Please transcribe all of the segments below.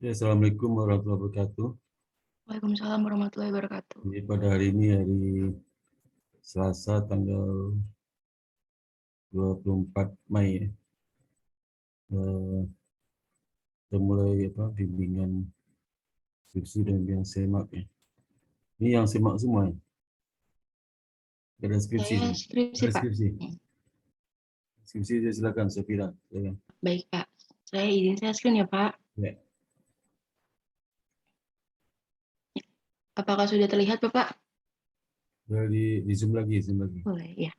Assalamualaikum warahmatullahi wabarakatuh. Waalaikumsalam warahmatullahi wabarakatuh. Jadi pada hari ini hari Selasa tanggal 24 Mei kita mulai bimbingan skripsi dan bimbingan semak ya. Ini yang semak semua ya. Ada skripsi. Saya skripsi, Ada Pak. skripsi. Skripsi silakan Sofira. Baik, Pak. Saya izin share screen ya, Pak. Ya. Apakah sudah terlihat, Bapak? Di zoom lagi. Boleh, ya.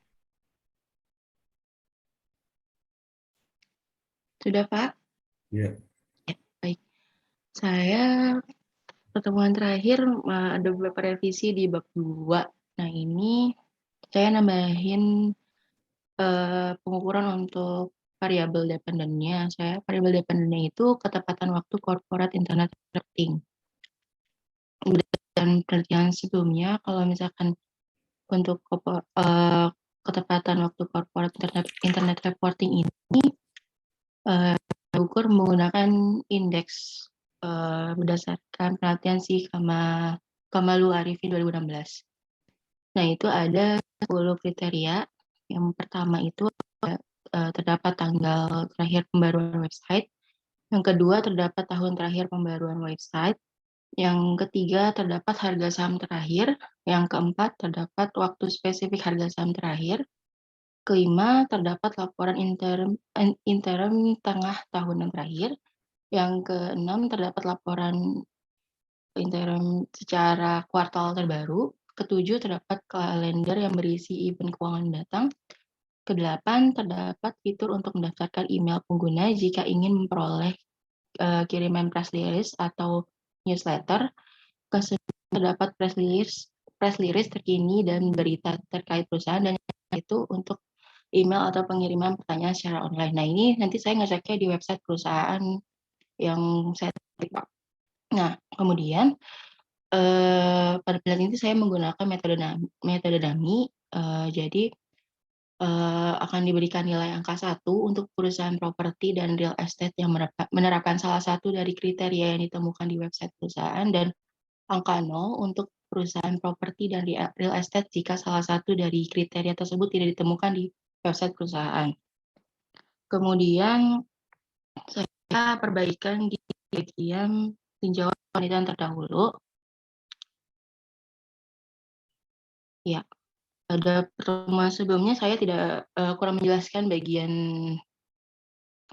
Sudah, Pak? Ya. Ya, baik. Saya pertemuan terakhir ada beberapa revisi di bab 2. Nah, ini saya nambahin pengukuran untuk variabel dependennya. Variabel dependennya itu ketepatan waktu corporate internet reporting. Dan penelitian sebelumnya, kalau misalkan untuk ketepatan waktu corporate internet reporting ini diukur menggunakan indeks berdasarkan penelitian si Kamalu Arifin 2016. Nah, itu ada 10 kriteria. Yang pertama itu terdapat tanggal terakhir pembaruan website. Yang kedua, terdapat tahun terakhir pembaruan website. Yang ketiga, terdapat harga saham terakhir. Yang keempat, terdapat waktu spesifik harga saham terakhir. Kelima, terdapat laporan interim tengah tahunan terakhir. Yang keenam, terdapat laporan interim secara kuartal terbaru. Ketujuh, terdapat kalender yang berisi event keuangan mendatang. Kedelapan, terdapat fitur untuk mendaftarkan email pengguna jika ingin memperoleh kiriman press release atau newsletter. Kesembilan, terdapat press release terkini dan berita terkait perusahaan, dan itu untuk email atau pengiriman pertanyaan secara online. Nah, ini nanti saya ngeceknya di website perusahaan yang saya klik, Pak. Nah, kemudian pada penelitian ini saya menggunakan metode dummy. Jadi akan diberikan nilai angka 1 untuk perusahaan properti dan real estate yang menerapkan salah satu dari kriteria yang ditemukan di website perusahaan, dan angka 0 untuk perusahaan properti dan real estate jika salah satu dari kriteria tersebut tidak ditemukan di website perusahaan. Kemudian saya perbaikan di bagian tinjauan penelitian terdahulu. Ya, pada pertemuan sebelumnya saya tidak kurang menjelaskan bagian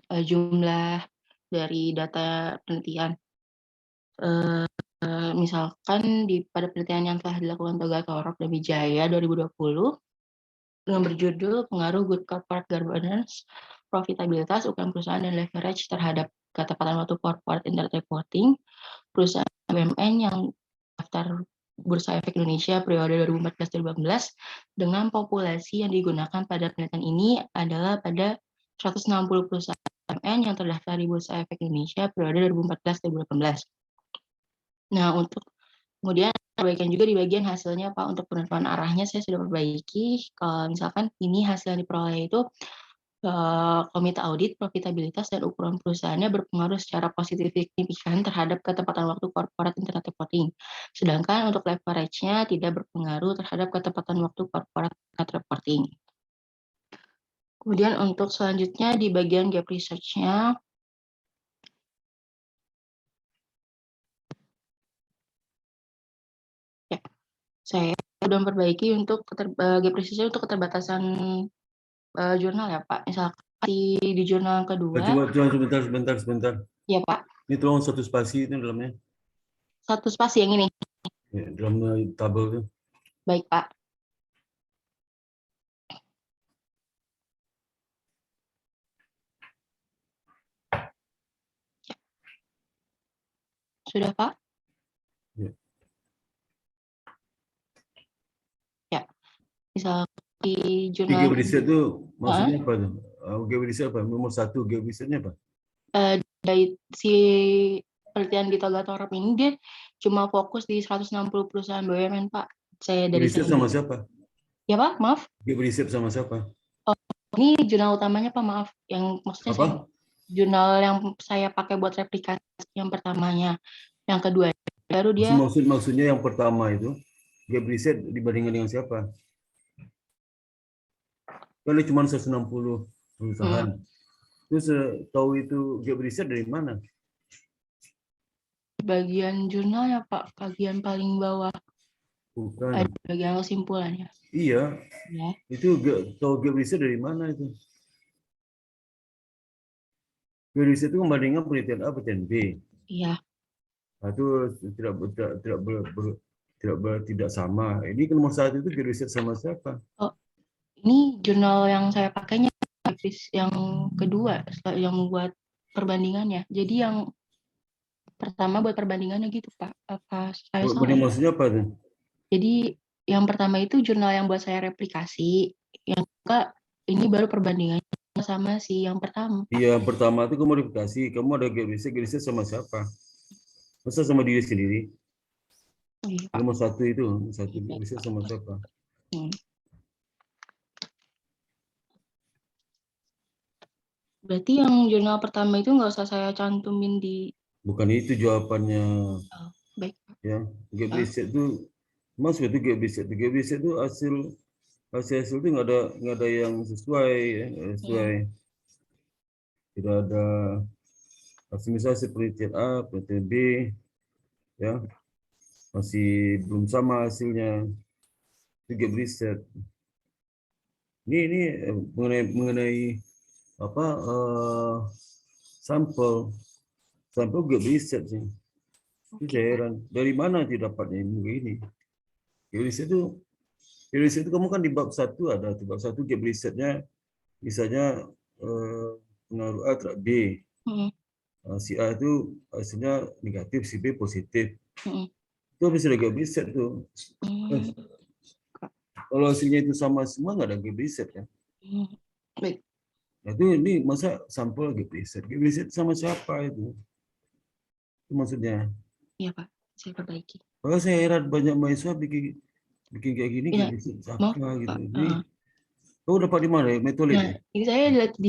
jumlah dari data penelitian. Misalkan pada penelitian yang telah dilakukan Toga Torok dan Wijaya 2020 dengan berjudul Pengaruh Good Corporate Governance, Profitabilitas, Ukuran Perusahaan, dan Leverage terhadap Ketepatan Waktu Corporate Internet Reporting, perusahaan BUMN yang daftar Bursa Efek Indonesia periode 2014-2018 dengan populasi yang digunakan pada penelitian ini adalah pada 160 perusahaan BUMN yang terdaftar di Bursa Efek Indonesia periode 2014-2018. Nah, untuk kemudian perbaikan juga di bagian hasilnya, Pak. Untuk penentuan arahnya saya sudah perbaiki. Kalau misalkan ini hasil yang diperoleh itu komite audit, profitabilitas, dan ukuran perusahaannya berpengaruh secara positif signifikan terhadap ketepatan waktu corporate internet reporting. Sedangkan untuk leverage-nya tidak berpengaruh terhadap ketepatan waktu corporate internet reporting. Kemudian untuk selanjutnya di bagian gap research-nya, ya, saya sudah memperbaiki untuk gap research-nya untuk keterbatasan jurnal ya, Pak. Misalkan di jurnal kedua. Coba sebentar. Ya, Pak. Ini tolong satu spasi itu dalamnya. Satu spasi yang ini. Ya, dalam tabel itu. Baik, Pak. Sudah, Pak? Ya. Ya. Misal di jurnal Gap research itu maksudnya apa tuh? Gap research apa? Nomor 1 gap research-nya apa? Dari si penelitian di Toga Torok ini dia cuma fokus di 160 perusahaan BUMN, Pak. Saya dari Research sama siapa? Ya, Pak, maaf. Gap research sama siapa? Oh, ini jurnal utamanya, Pak, maaf. Yang maksudnya Apa? jurnal yang saya pakai buat replikasi yang pertamanya. Yang kedua baru dia Maksudnya yang pertama itu gap reset dibandingkan dengan siapa? Kan cuma 160 perusahaan. Terus tahu itu gap reset dari mana? bagian jurnal ya Pak, bagian paling bawah Bukan. ada bagian kesimpulannya. Iya, Ya. itu tahu gap reset dari mana itu? Gap reset itu membandingkan penelitian A, penelitian B. Iya. Nah, itu tidak sama. Ini kan nomor 1 itu gap reset sama siapa? Oh, ini jurnal yang saya pakainya yang kedua yang buat perbandingannya. Jadi yang pertama buat perbandingannya gitu Pak. Apa saya salah ya? Maksudnya apa tuh? Jadi yang pertama itu jurnal yang buat saya replikasi, yang kedua ini baru perbandingannya sama si yang pertama. Iya, yang pertama itu kamu modifikasi, kamu ada gap reset sama siapa? Masa sama diri sendiri? Iya, Pak. Nomor 1 itu, gap reset sama siapa? Berarti yang jurnal pertama itu nggak usah saya cantumin di. Bukan itu jawabannya. Baik. Ya, gap reset itu, maksud itu gap reset. Gap reset itu hasil itu nggak ada yang sesuai, ya, sesuai. Tidak ada hasil misalnya penelitian A, penelitian B, ya masih belum sama hasilnya. Itu gap reset. Ini mengenai apa sampel gap reset sih. Itu saya heran. Dari mana didapatnya ilmu ini? Gap reset itu kamu kan di bab 1 ada di bab 1 gap resetnya misalnya pengaruh A terhadap B. Si A itu hasilnya negatif, si B positif. Itu bisa ada gap reset tuh. Kalau hasilnya itu sama semua nggak ada gap reset kan? Baik. Nah, itu ini masa sampel gap reset? Gap reset sama siapa itu? Itu maksudnya. Iya Pak, saya perbaiki. Kalau saya heran banyak mahasiswa bikin kayak gini, Ya, gap reset apa gitu. Ini kamu dapat di mana metode? Nah, ini saya lihat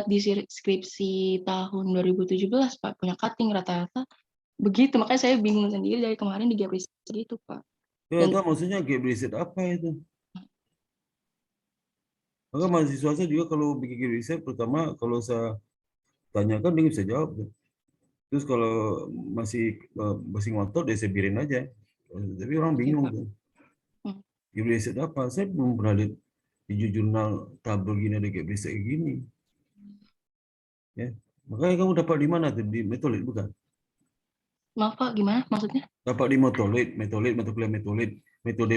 di skripsi tahun 2017 Pak, punya cutting rata-rata begitu, makanya saya bingung sendiri dari kemarin di gap reset itu Pak. Ya, itu maksudnya gap reset apa itu? Maka mahasiswa saya juga kalau bikin gap reset, pertama kalau saya tanyakan dia bisa jawab. Terus kalau masih ngotot, dia saya biarin aja. Tapi orang bingung tuh. Gap reset apa? Saya belum pernah lihat di jurnal tabel gini ada gap reset kayak gini. Ya, makanya kamu dapat di mana tuh? Di Metolit bukan? Maaf Pak, gimana maksudnya? Dapat di metode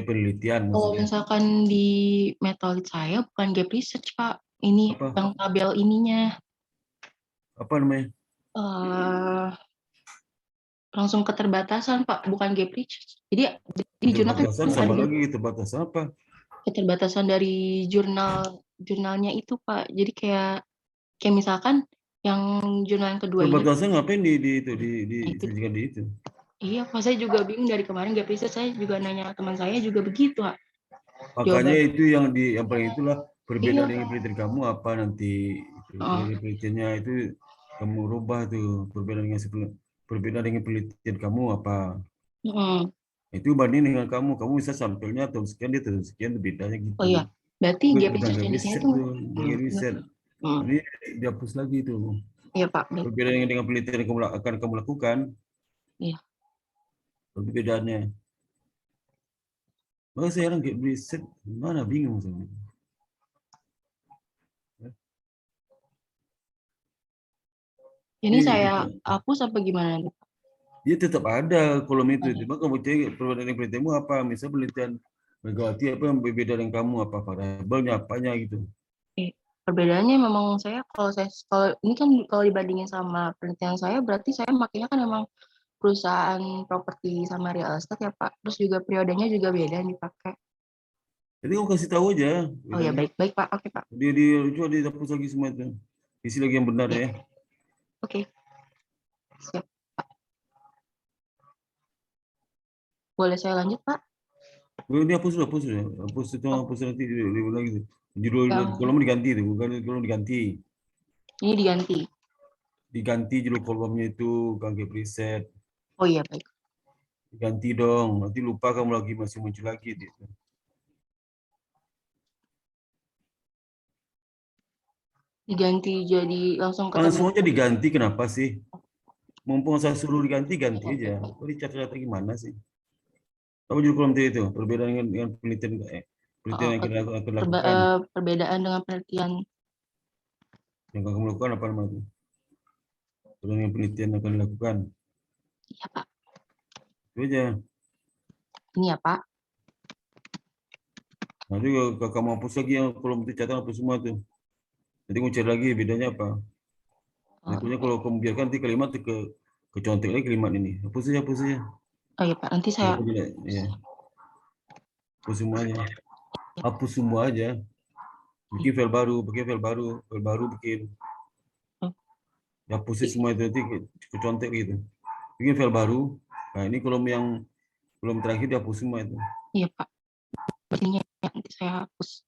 penelitian Kalau maksudnya. misalkan di metode saya bukan gap research Pak, ini Apa? yang tabel ininya Apa namanya? Langsung keterbatasan Pak, bukan gap research. Jadi di jurnal kan Keterbatasan sama ada lagi keterbatasan apa? keterbatasan dari jurnalnya itu Pak. Jadi kayak misalkan yang jurnal yang kedua ini. Keterbatasan ngapain itu. disajikan di itu? Iya, Pak, saya juga bingung dari kemarin gap research, saya juga nanya teman saya juga begitu, Pak. Makanya itu yang paling itulah perbedaan Iya. dengan penelitian kamu apa nanti dari penelitiannya itu kamu rubah tuh perbedaan dengan penelitian kamu apa itu banding dengan kamu bisa sampelnya tahun sekian dia tahun sekian bedanya gitu. Oh iya, berarti gap Bukan research gap di sini reset tuh. tuh, gap reset. Ini dihapus lagi tuh. Iya Pak. Perbedaan dengan penelitian yang akan kamu lakukan. Iya. Perbedaannya. Maka saya orang gap reset mana bingung sama. Ini saya hapus apa gimana? Dia tetap ada kolom itu. Cuma kamu cek perbedaan dengan penelitianmu apa. Misalnya penelitian Megawati apa yang berbeda dengan kamu, apa variabelnya, apanya gitu. Perbedaannya memang saya kalau ini kan kalau dibandingin sama penelitian saya berarti saya makanya kan memang perusahaan properti sama real estate ya Pak. Terus juga periodenya juga beda yang dipakai. Jadi kamu kasih tahu aja. Oh ya, baik Pak. Oke Pak. Coba dihapus lagi semua itu. Isi lagi yang benar ya. Oke. Siap Pak. Boleh saya lanjut Pak? Ini hapus sudah. Hapus nanti lagi. Judul kolom diganti itu, bukan kolom diganti. Ini diganti. diganti judul kolomnya itu ganti preset, Oh iya, baik. diganti dong. Nanti lupa kamu lagi masih muncul lagi gitu. Diganti jadi langsung ke Langsung tabel. aja diganti, kenapa sih? Mumpung saya suruh diganti, ganti Oke, aja. baik. Kok dicatat gimana sih? Apa judul kolom tadi itu? Perbedaan dengan penelitian penelitian Oh, yang kita akan lakukan. perbedaan dengan penelitian. Yang kamu lakukan apa namanya itu? Dengan penelitian yang akan dilakukan. Iya, Pak. Itu aja. Ini ya, Pak. Nanti kalau kamu hapus lagi yang kolom itu catat hapus semua tuh. Nanti kamu cari lagi bedanya apa. Berikutnya Oke. kalau kamu biarkan nanti kalimat ke contek lagi kalimat ini. Hapus saja, hapus saja. Oh iya, Pak. Nanti saya Walaupun tidak, ya, hapus semuanya. Hapus semua aja. Bikin file baru bikin. oh, Hapus semua itu nanti ke contek gitu. Bikin file baru. Nah ini kolom terakhir dihapus semua itu. iya, Pak. Ininya nanti saya hapus.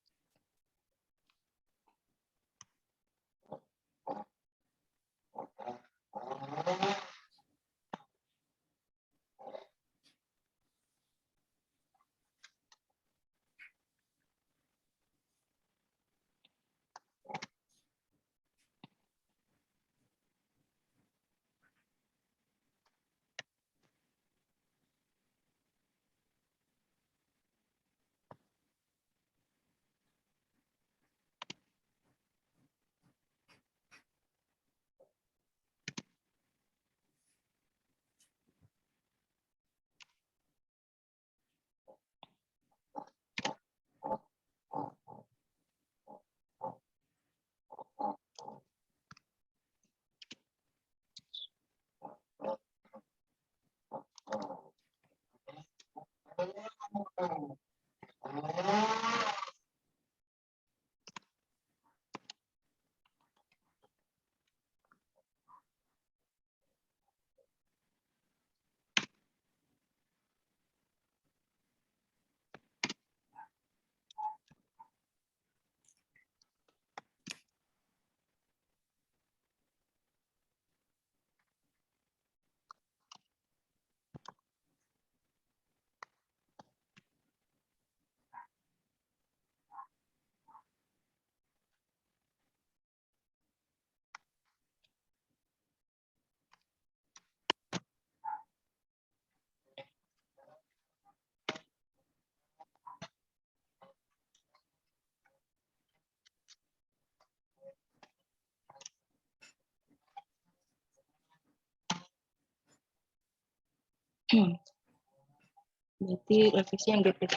Berarti revisi yang GPT.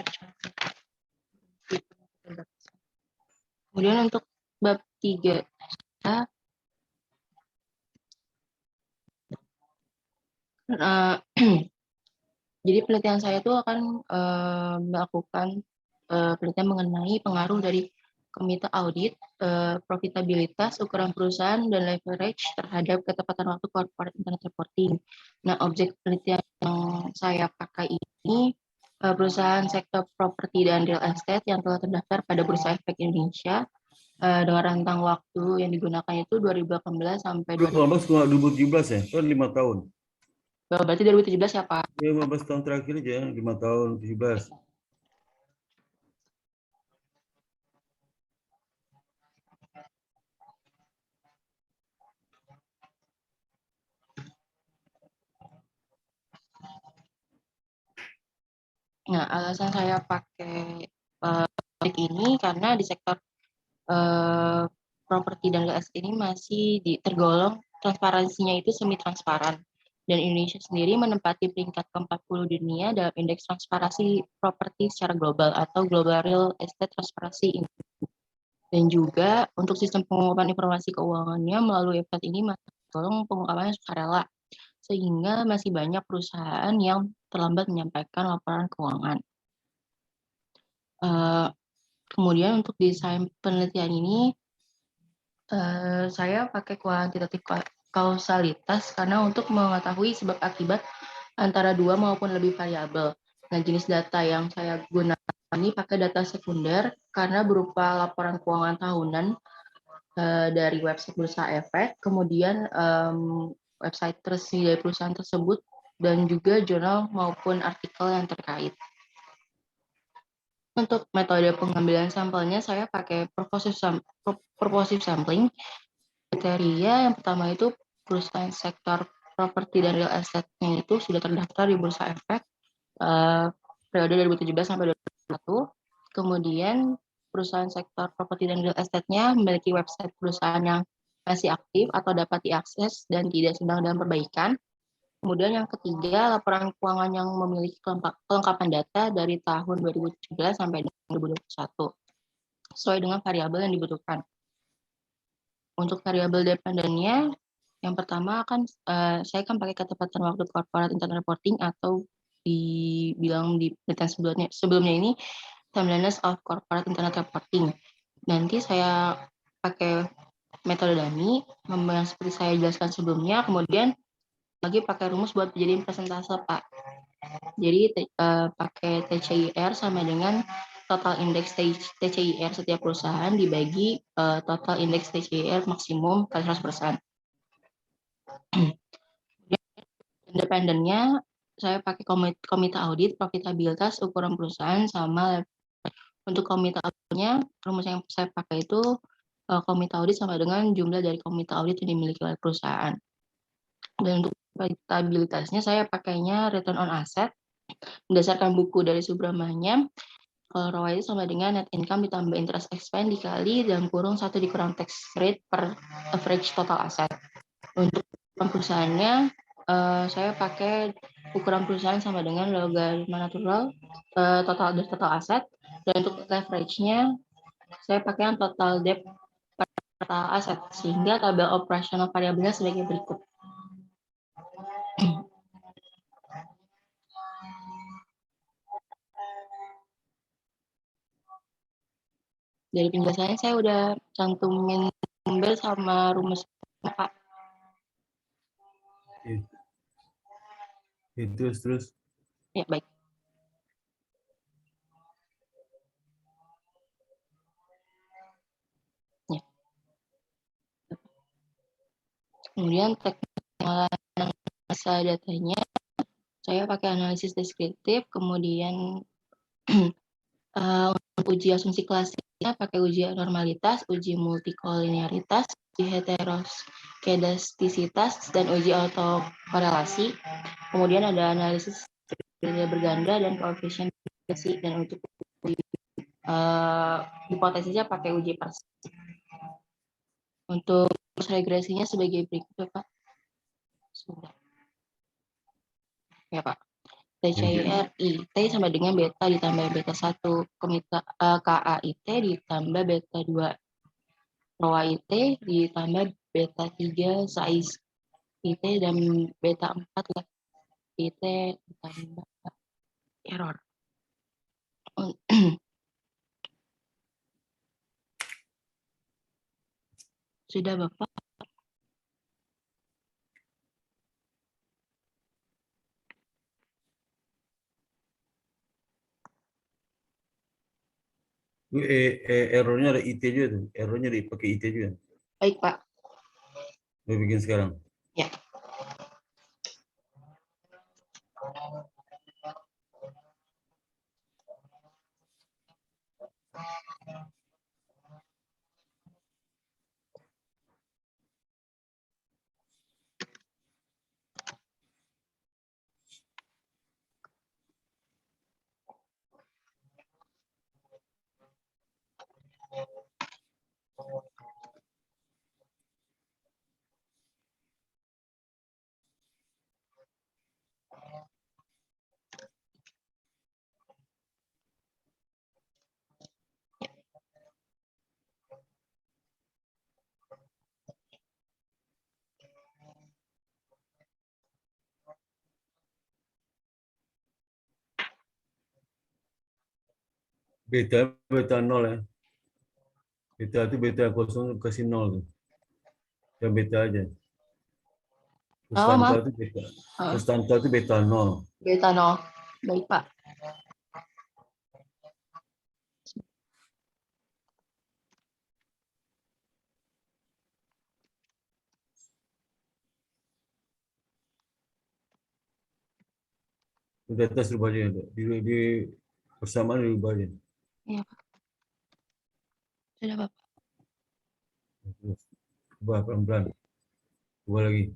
Kemudian untuk bab 3, jadi penelitian saya itu akan melakukan penelitian mengenai pengaruh dari komite audit, profitabilitas, ukuran perusahaan, dan leverage terhadap ketepatan waktu corporate internet reporting. Nah, objek penelitian yang saya pakai ini perusahaan sektor properti dan real estate yang telah terdaftar pada Bursa Efek Indonesia dengan rentang waktu yang digunakan itu 2018 sampai 2018 ke 2017 ya, kan 5 tahun. berarti 2017 ya, Pak? Ya 15 tahun terakhir aja, 5 tahun, 17. Nah, alasan saya pakai ini karena di sektor properti dan real estate ini masih tergolong transparansinya itu semi transparan, dan Indonesia sendiri menempati peringkat ke-40 dunia dalam indeks transparansi properti secara global atau Global Real Estate Transparency Index. Dan juga untuk sistem pengungkapan informasi keuangannya melalui website ini masih tergolong pengungkapannya sukarela, sehingga masih banyak perusahaan yang terlambat menyampaikan laporan keuangan. Kemudian untuk desain penelitian ini saya pakai kuantitatif kausalitas karena untuk mengetahui sebab akibat antara dua maupun lebih variabel. Nah, jenis data yang saya gunakan ini pakai data sekunder karena berupa laporan keuangan tahunan dari website Bursa Efek, kemudian website resmi dari perusahaan tersebut, dan juga jurnal maupun artikel yang terkait. Untuk metode pengambilan sampelnya, saya pakai purposive sampling. Kriteria yang pertama itu perusahaan sektor properti dan real estate-nya itu sudah terdaftar di Bursa Efek periode 2017 sampai 2021. Kemudian perusahaan sektor properti dan real estate-nya memiliki website perusahaan yang masih aktif atau dapat diakses dan tidak sedang dalam perbaikan. Kemudian yang ketiga, laporan keuangan yang memiliki kelengkapan data dari tahun 2017 sampai 2021 sesuai dengan variabel yang dibutuhkan. Untuk variabel dependennya, yang pertama saya akan pakai ketepatan waktu corporate internal reporting atau dibilang di penelitian sebelumnya ini timeliness of corporate internal reporting. Nanti saya pakai metode dummy yang seperti saya jelaskan sebelumnya, kemudian lagi pakai rumus buat jadiin persentase, Pak. Jadi pakai TCIR sama dengan total indeks TCIR setiap perusahaan dibagi total indeks TCIR maksimum kali 100%. Independennya saya pakai komite audit, profitabilitas, ukuran perusahaan, sama untuk komite auditnya rumus yang saya pakai itu komite audit sama dengan jumlah dari komite audit yang dimiliki oleh perusahaan. Dan untuk profitabilitasnya saya pakainya return on asset berdasarkan buku dari Subramanyam. Kalau ROA itu sama dengan net income ditambah interest expense dikali dalam kurung 1 dikurang tax rate per average total asset. Untuk perusahaannya saya pakai ukuran perusahaan sama dengan logaritma natural total aset, dan untuk leverage-nya saya pakai total debt per total aset, sehingga tabel operasional variabelnya sebagai berikut. Dari penjelasannya saya udah cantumin tabel sama rumus, Pak. Terus. Ya, baik. Ya. Kemudian teknik analisa datanya, saya pakai analisis deskriptif, kemudian untuk uji asumsi klasiknya pakai uji normalitas, uji multikolinearitas, uji heteroskedastisitas, dan uji autokorelasi. Kemudian ada analisis berganda dan koefisien regresi, dan untuk hipotesisnya pakai uji parsial. Untuk regresinya sebagai berikut, Pak. Sudah. Ya, Pak. TCIR IT sama dengan beta ditambah beta 1, KAIT ditambah beta 2, ROA IT ditambah beta 3, size IT, dan beta 4 IT ditambah error. Sudah, Bapak? Errornya ada IT juga tuh. Errornya dipakai IT juga. Baik, Pak. Gue bikin sekarang. Ya. Beta 0 ya. Beta itu beta 0 kasih 0 tuh. Dan beta aja. Substansial itu beta. Substansial itu beta 0. Beta 0. Baik, Pak. Di atas rubahnya, di persamaan di rubahnya. Iya, Pak. Sudah, Pak. Terus, ubah pelan-pelan. Ubah lagi.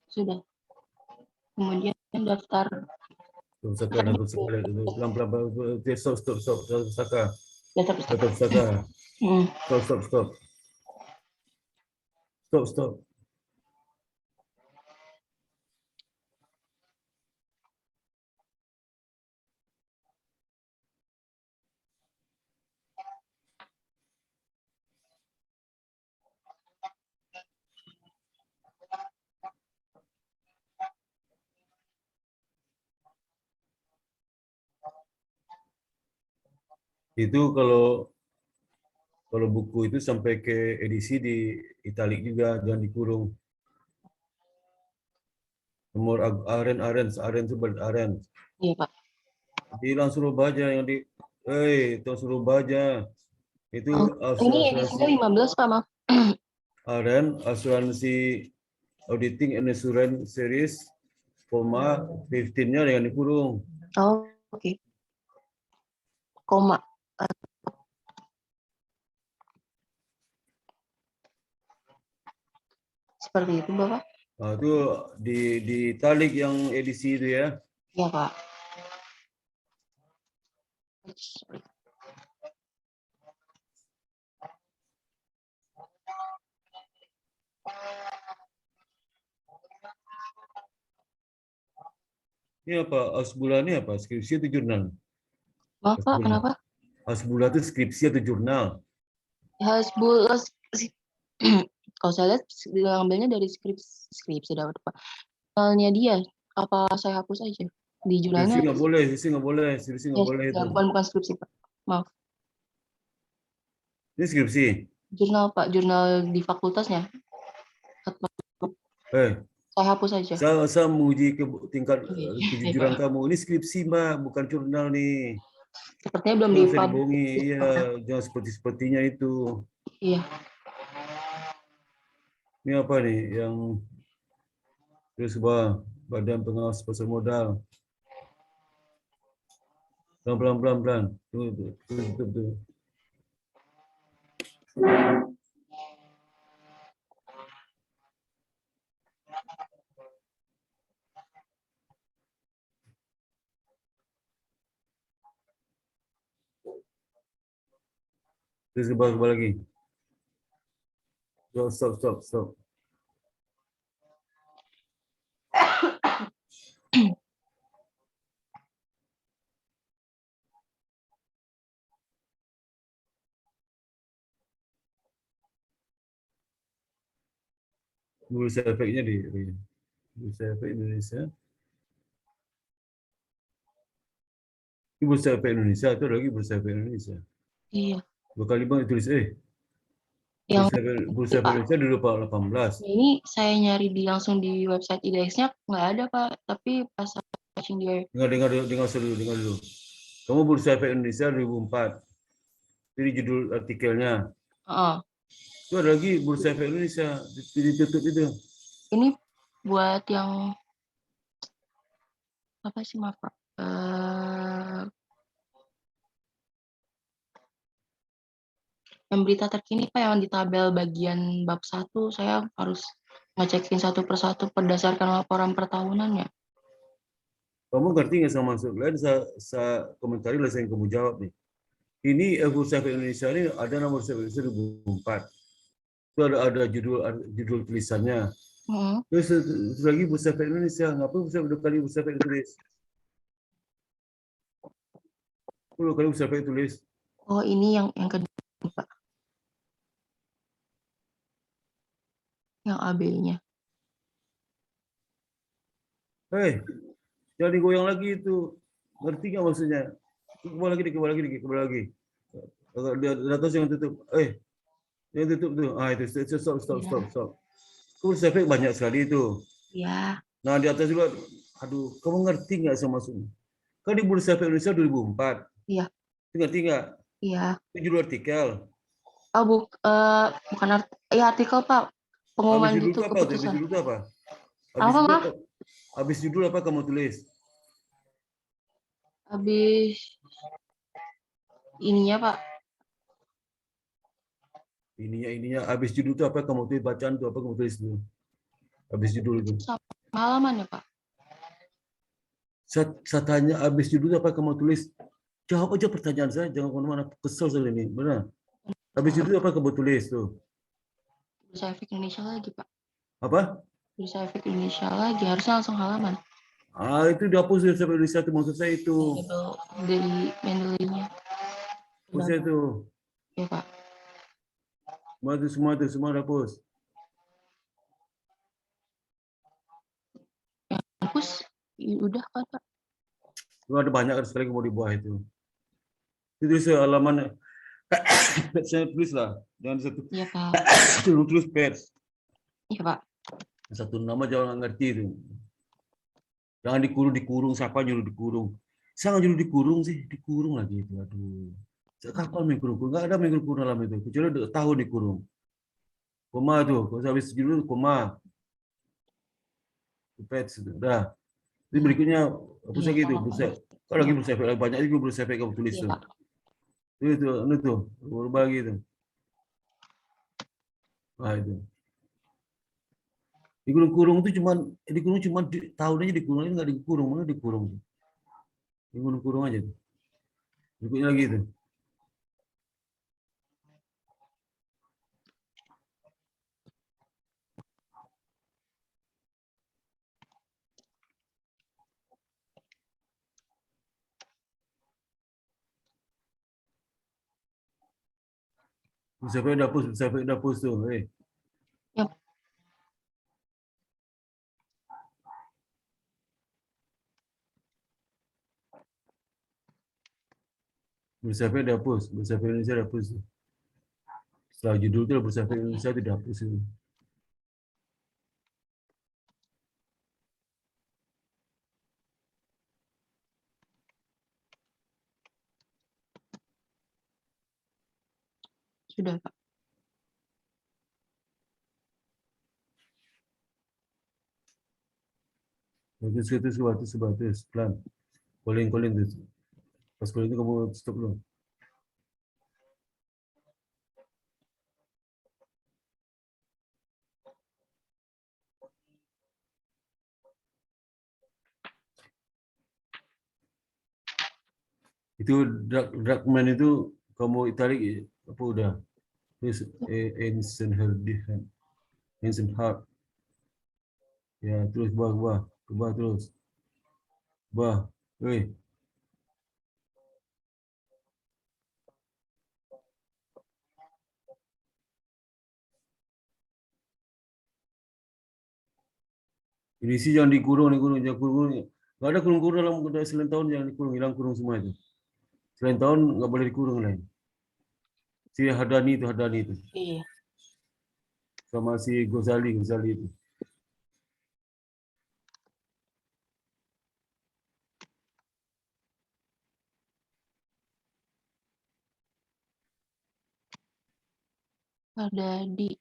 Sudah. Kemudian daftar Daftar pustaka. Pelan-pelan. Stop. Daftar pustaka. daftar Daftar pustaka. pustaka. Hmm. Stop. Itu kalau buku itu sampai ke edisi di italik juga, jangan dikurung. Nomor aren itu aren. Iya, Pak. Bilang suruh baca yang di, itu suruh baca. Itu Oh, ini asuransi edisinya 15, Pak, maaf. aren, asuransi auditing and insurance series, koma 15-nya yang dikurung. Oh, oke. Koma. Seperti itu, Bapak. Nah, itu di italik yang edisi itu ya. Iya, Pak. Ini apa? Asbula ini apa? Skripsi atau jurnal? Maaf, Pak, Asbula. kenapa? Asbula itu skripsi atau jurnal? Hasbul kalau saya lihat ngambilnya dari skripsi dapat, Pak. Soalnya dia, apa saya hapus aja? Di Skripsi jurnalnya nggak boleh, skripsi ya, nggak boleh itu. bukan skripsi, Pak. Maaf. Ini skripsi. Jurnal, Pak. Jurnal di fakultasnya. Eh, Saya hapus aja. saya menguji tingkat Oke. kejujuran kamu. Ini skripsi, Mbak, bukan jurnal nih. Sepertinya belum Jangan usah dipublish. dibohongi, iya, jangan sepertinya itu. Iya. Ini apa nih yang terus Badan Pengawas Pasar Modal. Pelan. Tuh. Terus ke bawah lagi. Stop. Bursa efeknya di Bursa Efek Indonesia. Ini Bursa Efek Indonesia, itu lagi Bursa Efek Indonesia. Iya. Dua kali bang tulis Yang Bursa Efek Indonesia dulu Pak 18. ini saya nyari langsung di website IDX-nya nggak ada, Pak. Tapi pas saya searching dia. Dengar dulu. Kamu Bursa Efek Indonesia 2004. Ini judul artikelnya. Itu ada lagi Bursa Efek Indonesia ditutup itu. Ini buat yang apa sih, maaf, Pak? Yang berita terkini, Pak, yang di tabel bagian bab 1, saya harus ngecekin satu persatu berdasarkan laporan pertahunannya. Kamu ngerti nggak sama maksud lain? Saya komentari lah yang kamu jawab nih. Ini Bursa Efek Indonesia ini ada nama Bursa Efek Indonesia 2004. Itu ada judul tulisannya. Terus lagi Bursa Efek Indonesia, ngapain dua kali Bursa Efek tulis? 10 kali Bursa Efek tulis. Oh, ini yang kedua, Pak. Yang AB-nya. Jangan digoyang lagi itu. Ngerti nggak maksudnya? Kembali lagi. Di atas yang tutup. Yang tutup tuh. Itu stop. Bursa Efek banyak sekali itu. Iya. Nah, di atas juga, aduh, kamu ngerti nggak sama maksudnya? Kan di Bursa Efek Indonesia 2004. Iya. Ngerti nggak? Iya. Itu judul artikel. Bukan artikel Pak, Habis pengumuman judul gitu itu apa? Habis keputusan. judul itu apa? Apa Maaf? Habis judul apa kamu tulis? Habis ininya Pak. Ininya habis judul itu apa kamu tulis, bacaan itu apa kamu tulis itu? Habis judul itu. Halaman ya Pak. Saya tanya habis judul itu apa kamu tulis? Jawab aja pertanyaan saya, jangan kemana-mana. Kesel saya ini, benar. Habis judul itu apa kamu tulis tuh? Bursa Efek Indonesia lagi Pak. Apa? Bursa Efek Indonesia lagi, harusnya langsung halaman. Itu dihapus sampai Indonesia itu maksud saya itu. Dari Mendeley-nya. Hapus itu. Ya Pak. Semua dihapus. Hapus, udah kan Pak. Ada banyak sekali mau dibuat itu. Itu halaman saya tulis lah, jangan satu. Iya Pak. Tulis pers. Iya Pak. Satu nama jangan ngerti itu. Jangan dikurung, siapa nyuruh dikurung? Saya nggak nyuruh dikurung sih, dikurung lagi itu. Aduh. Kapan main kurung? Nggak ada main kurung dalam itu. Kecuali tahun dikurung. Koma tuh, kalau habis judul koma. Pets itu. Udah. Jadi berikutnya apa lagi itu? Kalau lagi bursa efek banyak juga bursa efek kamu tulis tuh. Itu berubah lagi itu. Nah itu. Dikurung itu cuma tahun aja dikurung aja nggak dikurung, mana dikurung. Dikurung aja tuh. Berikutnya lagi itu. Bursa efek udah hapus tuh. Yap. Bursa efek udah hapus, bursa efek Indonesia udah hapus. Setelah judul itu bursa efek Indonesia tidak hapus itu. Sudah Pak. Sebatas, pelan. Calling tuh. Pas calling itu kamu stop dulu. Itu Dragman itu kamu tarik apa udah? Terus Ancient Heart. Ya terus bawah terus. Bawah. Weh. Ini sih jangan dikurung, jangan kurung. Nggak ada kurung dalam selain tahun jangan dikurung, hilang kurung semua itu. Selain tahun nggak boleh dikurung lain. Si Hadani itu. Iya. Sama si Gozali itu. Ada di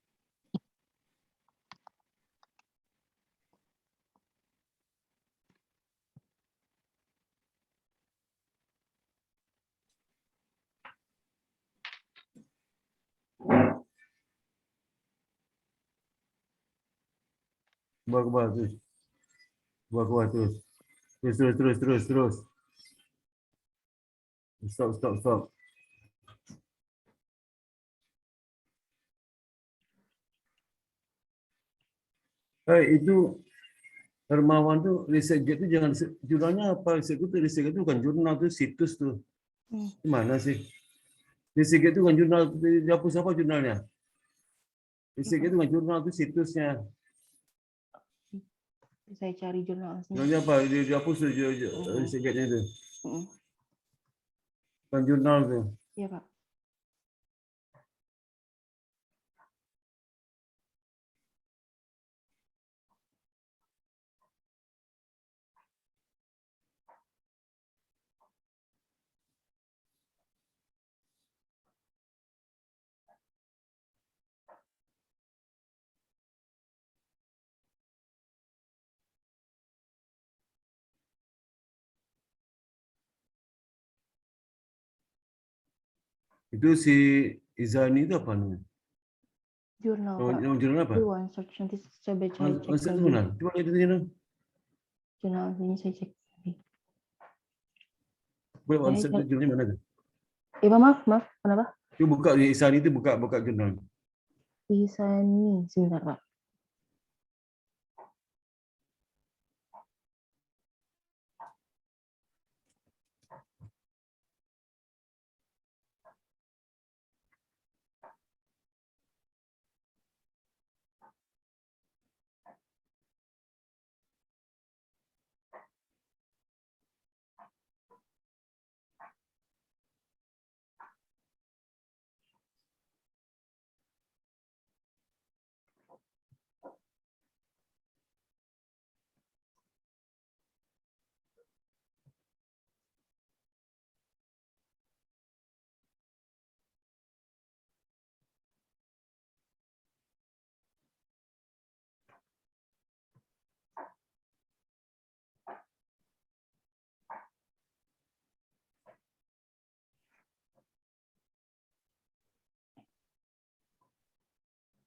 Bawah terus. Bawah terus. Terus. Stop. Itu Hermawan tuh riset itu jangan jurnalnya apa? Riset itu bukan jurnal tuh situs tuh. Gimana sih? Riset itu bukan jurnal, dihapus apa jurnalnya? Riset itu bukan jurnal tuh situsnya. Saya cari jurnal aslinya. Jurnalnya apa? Dihapus tuh risetnya itu. Bukan jurnal tuh. Iya Pak. Itu si Izani itu apa namanya? Jurnal, Pak. Jurnal apa? Itu one search, nanti coba cek Masa itu lagi. benar? Coba lihat itu jurnal. Jurnal ini saya cek lagi. Boleh one search itu jurnalnya mana tuh? Maaf, kenapa? Itu buka di Izani itu buka jurnal. Isani, sebentar, Pak.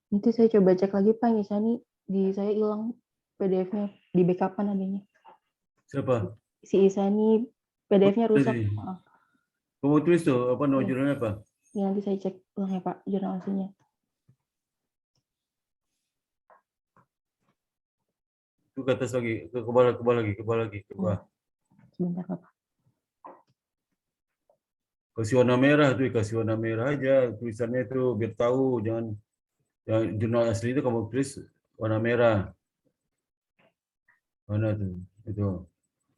Nanti saya coba cek lagi, Pak. Isani, di saya hilang PDF-nya. Di backup-an adanya. Siapa? Si Isani, PDF-nya rusak. Tadi. Kamu tulis tuh apa nama Iya. jurnalnya apa? Ya, nanti saya cek ulang ya, Pak, jurnal aslinya. Itu ke atas lagi, ke bawah lagi, ke bawah lagi, ke bawah. Sebentar, Pak. Kasih warna merah tuh, kasih warna merah aja tulisannya itu biar tahu, jangan yang jurnal asli itu kamu tulis warna merah. Mana tuh? Itu.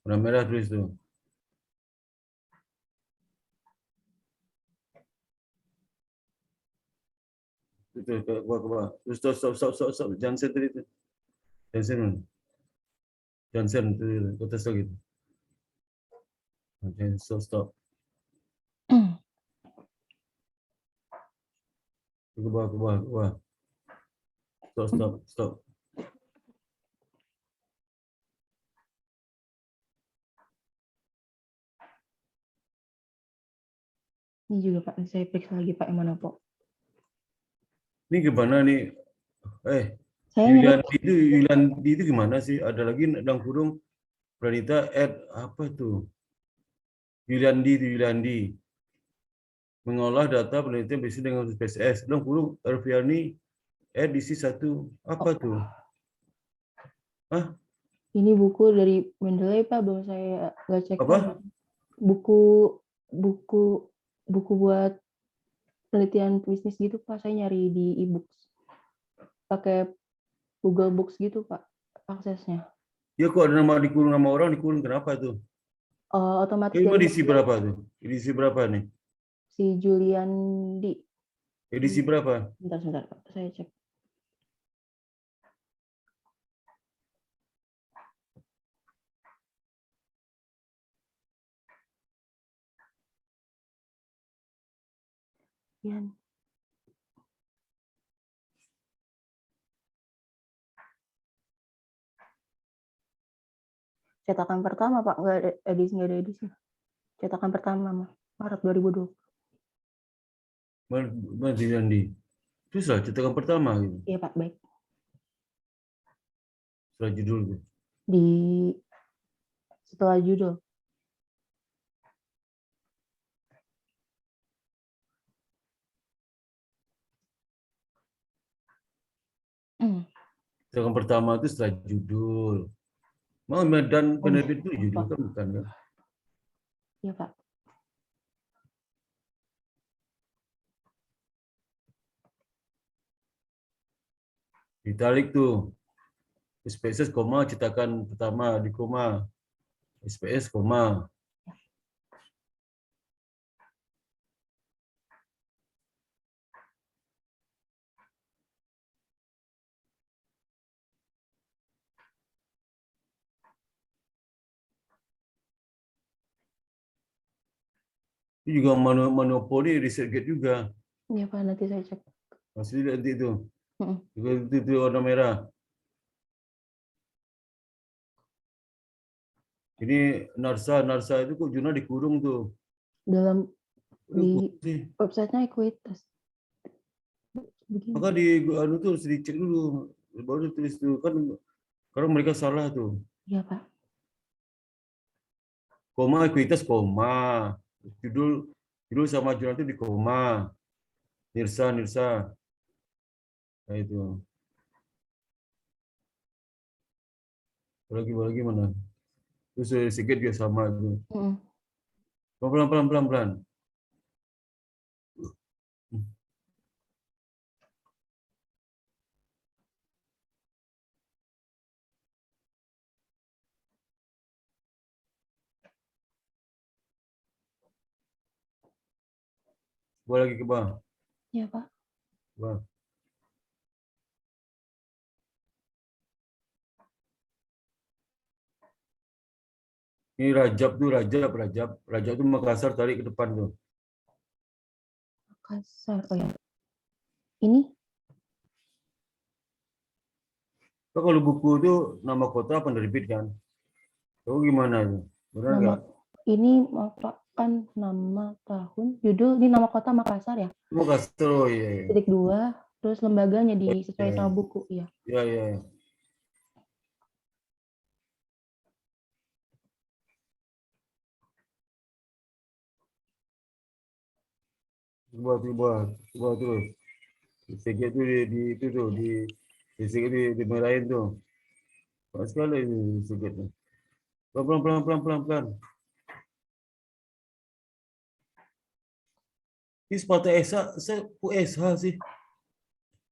Warna merah tulis tuh. Itu ke bawah. Terus stop. Jangan center itu. Jangan itu ke atas lagi. Jangan stop. Ke bawah. Stop. Ini juga, Pak. Saya periksa lagi, Pak, yang mana, Pak. Ini gimana nih? Saya Yulandi itu gimana sih? Ada lagi dalam kurung Pranita apa tuh? Yulandi. Mengolah data penelitian bisnis dengan SPSS. Dalam kurung Arfiani edisi 1. Apa tuh? Hah? Ini buku dari Mendeley, Pak. Belum saya nggak cek Apa? lagi. Buku buat penelitian bisnis gitu, Pak. Saya nyari di e-books. Pakai Google Books gitu, Pak, aksesnya. Ya kok ada nama dikurung nama orang dikurung kenapa tuh? Otomatis Ini dari edisi berapa tuh? Edisi berapa nih? si Juliandi. Edisi berapa? Sebentar, Pak. Saya cek. Yan. Cetakan pertama, Pak. Nggak ada edisi. Cetakan pertama, Maret 2020. Mana Yulandi? Terus lah cetakan pertama gitu. Iya, Pak. Baik. Setelah judul tuh. Setelah judul. Cetakan pertama itu setelah judul. Mau medan penerbit itu judul kan bukan kan? Iya, Pak. Ditarik tuh. SPSS koma cetakan pertama di koma. SPS koma. Itu juga monopoli research gate juga. Iya, Pak. Nanti saya cek. Masih lihat itu. Itu warna merah. Ini Narsa itu kok jurnal dikurung tuh. Dalam Di websitenya Ekuitas. Begini. Maka di anu tuh harus dicek dulu, baru ditulis tuh kan, karena mereka salah tuh. Iya Pak. Koma ekuitas koma, judul sama jurnal itu di koma, nirsa, nah itu. Lagi mana? Terus sedikit juga sama itu. Pelan. Gua lagi ke bawah. Iya Pak. Bawah. Ini Rajab tuh Makassar tarik ke depan tuh. Makassar, oh ya. Ini? Kalau buku itu nama kota penerbit kan? Tahu gimana tuh? Benar nggak? Ini merupakan nama tahun, judul, ini nama kota Makassar ya? Makassar, oh iya. Titik 2, terus lembaganya disesuaikan sama buku, ya. Iya. Coba terus. Sedikit tuh di itu tuh di sedikit dimerahin tuh. Pas sekali ini sedikit tuh. Pelan. Ini Sparta SH, saya kok SH sih?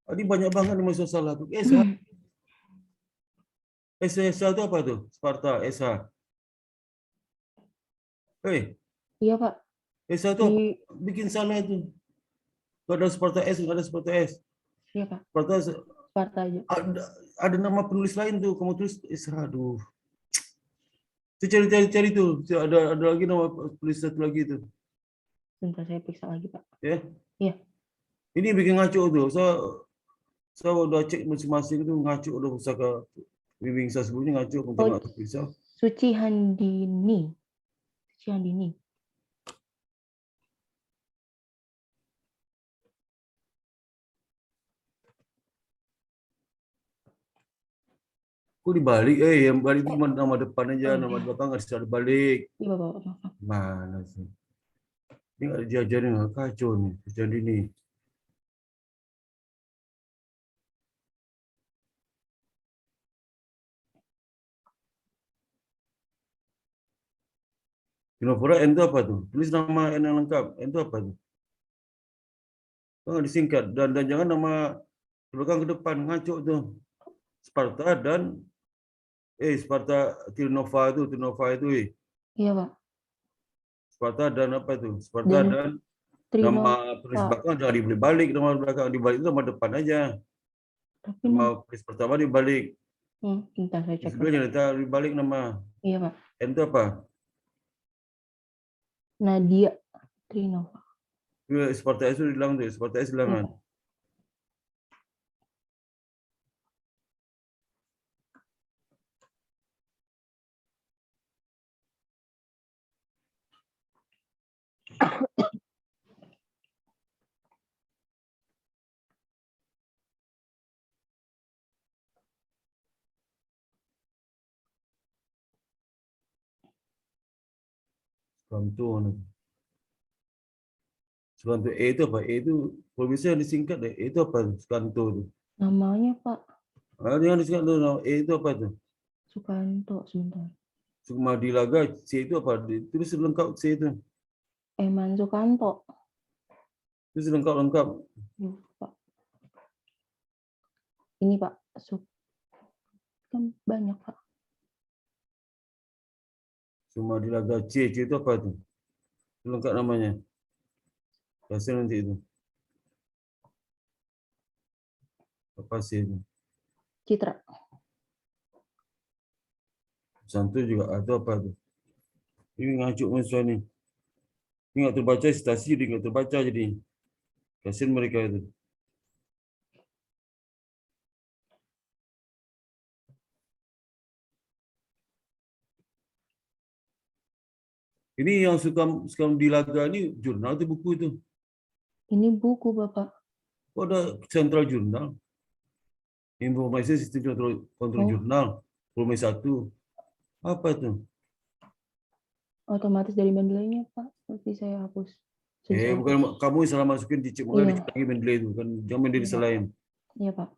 Tadi banyak banget yang masuk salah tuh. SH. SH itu apa tuh? Sparta SH. Iya Pak. SH itu apa? Bikin salah itu. Gak ada Sparta S, nggak ada Sparta S. Iya Pak. Sparta aja. Ada nama penulis lain tuh. Kamu tulis SH. Aduh. Cari tuh. Ada lagi nama penulis satu lagi tuh. Bentar saya periksa lagi Pak. Ya. Iya. Ini bikin ngaco tuh. Saya udah cek masing-masing itu ngaco udah pusaka bimbing saya sebelumnya ngaco nggak bisa. Suci Handini. Kok dibalik? Yang balik itu cuma nama depan aja, nama belakang nggak bisa dibalik. Iya Bapak. Mana sih? Ini nggak diajarin, nggak kacau nih. Jadi ini. Dinofora N itu apa tuh? Tulis nama N yang lengkap. N itu apa tuh? Nggak disingkat. Dan jangan nama belakang ke depan. Ngaco tuh. Sparta dan Sparta Trinova itu. Iya Pak. Sparta dan apa itu? Sparta dan nama tulis belakang jangan dibalik. Nama belakang dibalik itu nama depan aja. Nama tulis pertama dibalik. Bentar saya cek. Kedua jangan dibalik nama. Iya Pak. N itu apa? Nadia Trinova. Sparta S itu hilang tuh. Sparta S hilang kan? Sukanto E itu apa? E itu kalau bisa disingkat deh. E itu apa? Sukanto itu. Namanya Pak. Jangan disingkat dulu. E itu apa tuh? Sukanto, sebentar. Sukmadilaga C itu apa? Tulis lengkap C itu. Eman Sukanto. Tulis lengkap. Pak. Ini Pak. Kan banyak Pak. Sukmadilaga C itu apa tuh? Lengkap namanya. Hasil nanti itu. Apa sih itu? Citra. Santu juga ada apa tuh? Ini ngajuk mahasiswa nih. Ini nggak terbaca citasi jadi nggak terbaca jadi. Kasihan mereka itu. Ini yang suka di Laga ini jurnal itu buku itu. Ini buku, Bapak. Kok ada Central Jurnal? Informasi Sistem Kontrol Oh. Jurnal, volume 1. Apa itu? Otomatis dari Mendeley-nya, Pak. Nanti saya hapus. Sudah saya hapus. Bukan kamu yang salah masukin dicek, makanya Iya. dicek lagi Mendeley itu kan, jangan Mendeley Iya, Pak. disalahin. Iya, Pak.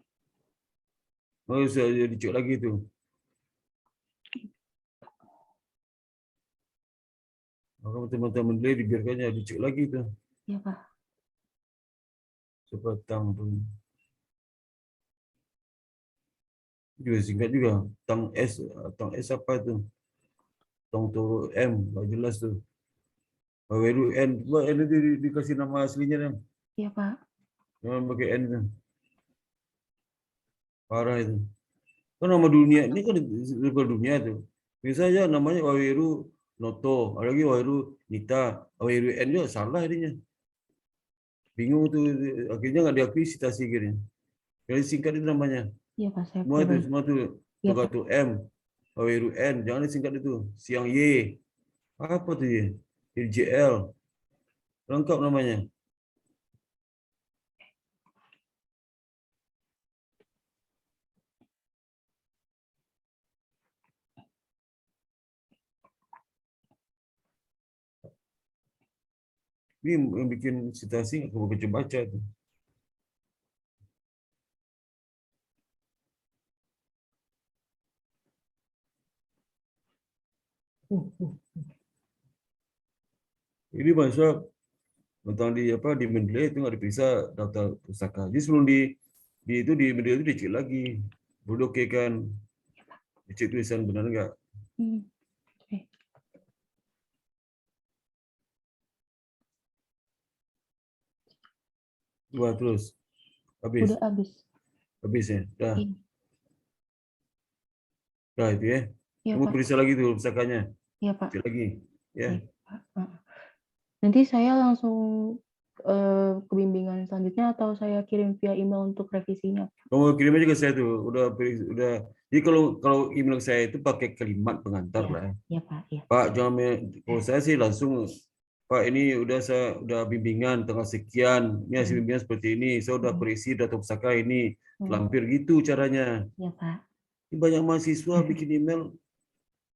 Oh, saya dicek lagi itu. Maka teman-teman Mendeley dibiarkannya dicek lagi itu. Iya, Pak. Sepatang tuh. Juga singkat juga. Tang S apa itu? Tang Toro M, nggak jelas tuh. Waweru N, coba N itu dikasih nama aslinya dong. Iya, Pak. Jangan pakai N itu. Parah itu. Kan nama dunia ini kan level dunia tuh. Misalnya namanya Waweru Noto, ada lagi Waweru Nita, Waweru N juga salah ininya. Bingung tuh, akhirnya nggak diakui citasi gini. Jadi singkat itu namanya. Iya, Pak. Saya Semua tuh Iya, Toga Pak. tuh M, Waweru N, jangan disingkat itu. Siang Y, apa tuh Y? JL, lengkap namanya. Ini yang bikin citasi aku baca-baca tuh. Ini masa tentang di Mendeley itu nggak diperiksa daftar pustaka. Jadi sebelum di Mendeley itu dicek lagi, baru oke kan, dicek tulisan benar nggak. Oke. Wah terus habis, Udah habis. habis ya, dah, Iya. dah itu ya. Iya, Kamu Pak. periksa lagi tuh pustakanya, Iya, Pak. cek lagi, ya. Baik, Pak. Nanti saya langsung ke bimbingan selanjutnya atau saya kirim via email untuk revisinya? Kamu kirim aja ke saya tuh, udah. Jadi kalau email saya itu pakai kalimat pengantar Iya. lah. Iya, Pak. Iya. Pak, jangan kalau saya sih langsung, Pak ini saya udah bimbingan tanggal sekian, ini hasil bimbingan seperti ini, saya udah perisi data pusaka ini, lampir gitu caranya. Iya, Pak. Ini banyak mahasiswa bikin email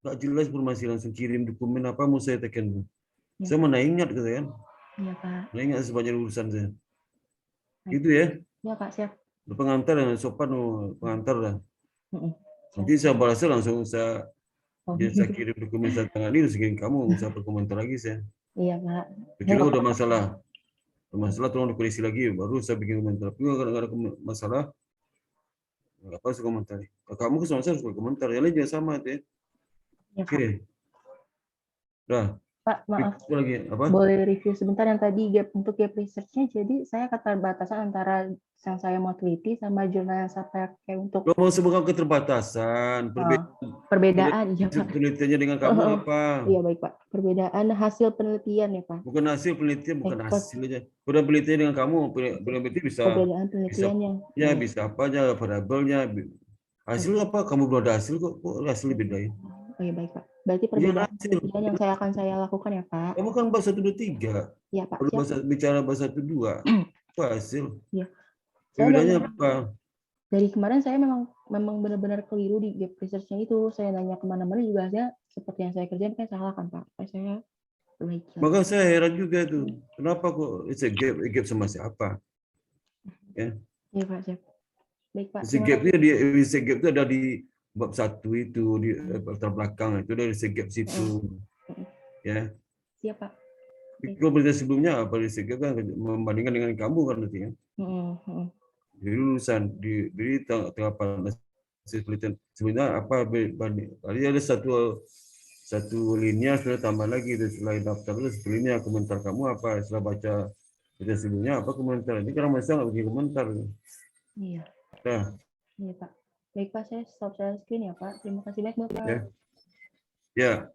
nggak jelas informasi, langsung kirim dokumen apa mau saya tekan. Ya, Saya mana ingat gitu kan, Iya, Pak. mana ingat sebanyak urusan saya. Gitu ya, Iya, Pak. Siap. pengantar yang sopan, pengantar lah. Mm-mm. Nanti saya balas langsung saya Oh, saya kirim dokumen saya tangani, terus kirim kamu, saya berkomentar lagi saya. Iya, Pak. Kecuali udah masalah tolong dikoresi lagi, baru saya bikin komentar. Tapi kalau nggak ada masalah, nggak apa saya komentar. Kalau kamu ke saya harus berkomentar, yang lain juga sama itu ya. Iya, Pak. Oke, dah. Pak, maaf. Apa lagi? Apa? Boleh review sebentar yang tadi untuk gap research-nya. Jadi saya keterbatasan antara yang saya mau teliti sama jurnal yang saya pakai untuk Lo mau sebutkan keterbatasan, perbedaan, ya Pak. penelitiannya dengan kamu apa? Iya baik Pak. Perbedaan hasil penelitian ya Pak. Bukan hasil penelitian, bukan hasil aja. Udah penelitian dengan kamu, peneliti bisa. Perbedaan penelitiannya. Ya bisa apa aja, variabelnya. Hasil apa? Kamu belum ada hasil kok hasil dibedain. Oh iya baik Pak. Berarti perbedaan penelitian yang saya lakukan ya Pak. Kamu kan bahasa 1, 2, 3. Iya Pak. Bicara bahasa 1, 2. Apa hasil? Iya. Bedanya apa? Dari kemarin saya memang benar-benar keliru di gap research-nya itu. Saya nanya kemana-mana juga hasilnya seperti yang saya kerjain kan salah kan Pak. Saya perbaiki. Maka saya heran juga tuh. Kenapa kok it's a gap sama siapa? Ya. Iya Pak, siap. Baik Pak. Gap itu ada di bab 1 itu di latar belakang itu dari gap situ. Ya. Siap Pak. Kalau penelitian sebelumnya apa di gap kan membandingkan dengan kamu kan nanti ya. Jadi lulusan diberi tanggapan hasil penelitian sebenarnya apa banding. Tadi ada satu linia sudah tambah lagi itu selain daftar itu sebelumnya komentar kamu apa setelah baca penelitian sebelumnya apa komentar. Ini karena masa nggak bikin komentar. Iya. Nah. Iya Pak. Baik Pak, saya stop share screen ya Pak. Terima kasih banyak Bapak. Ya.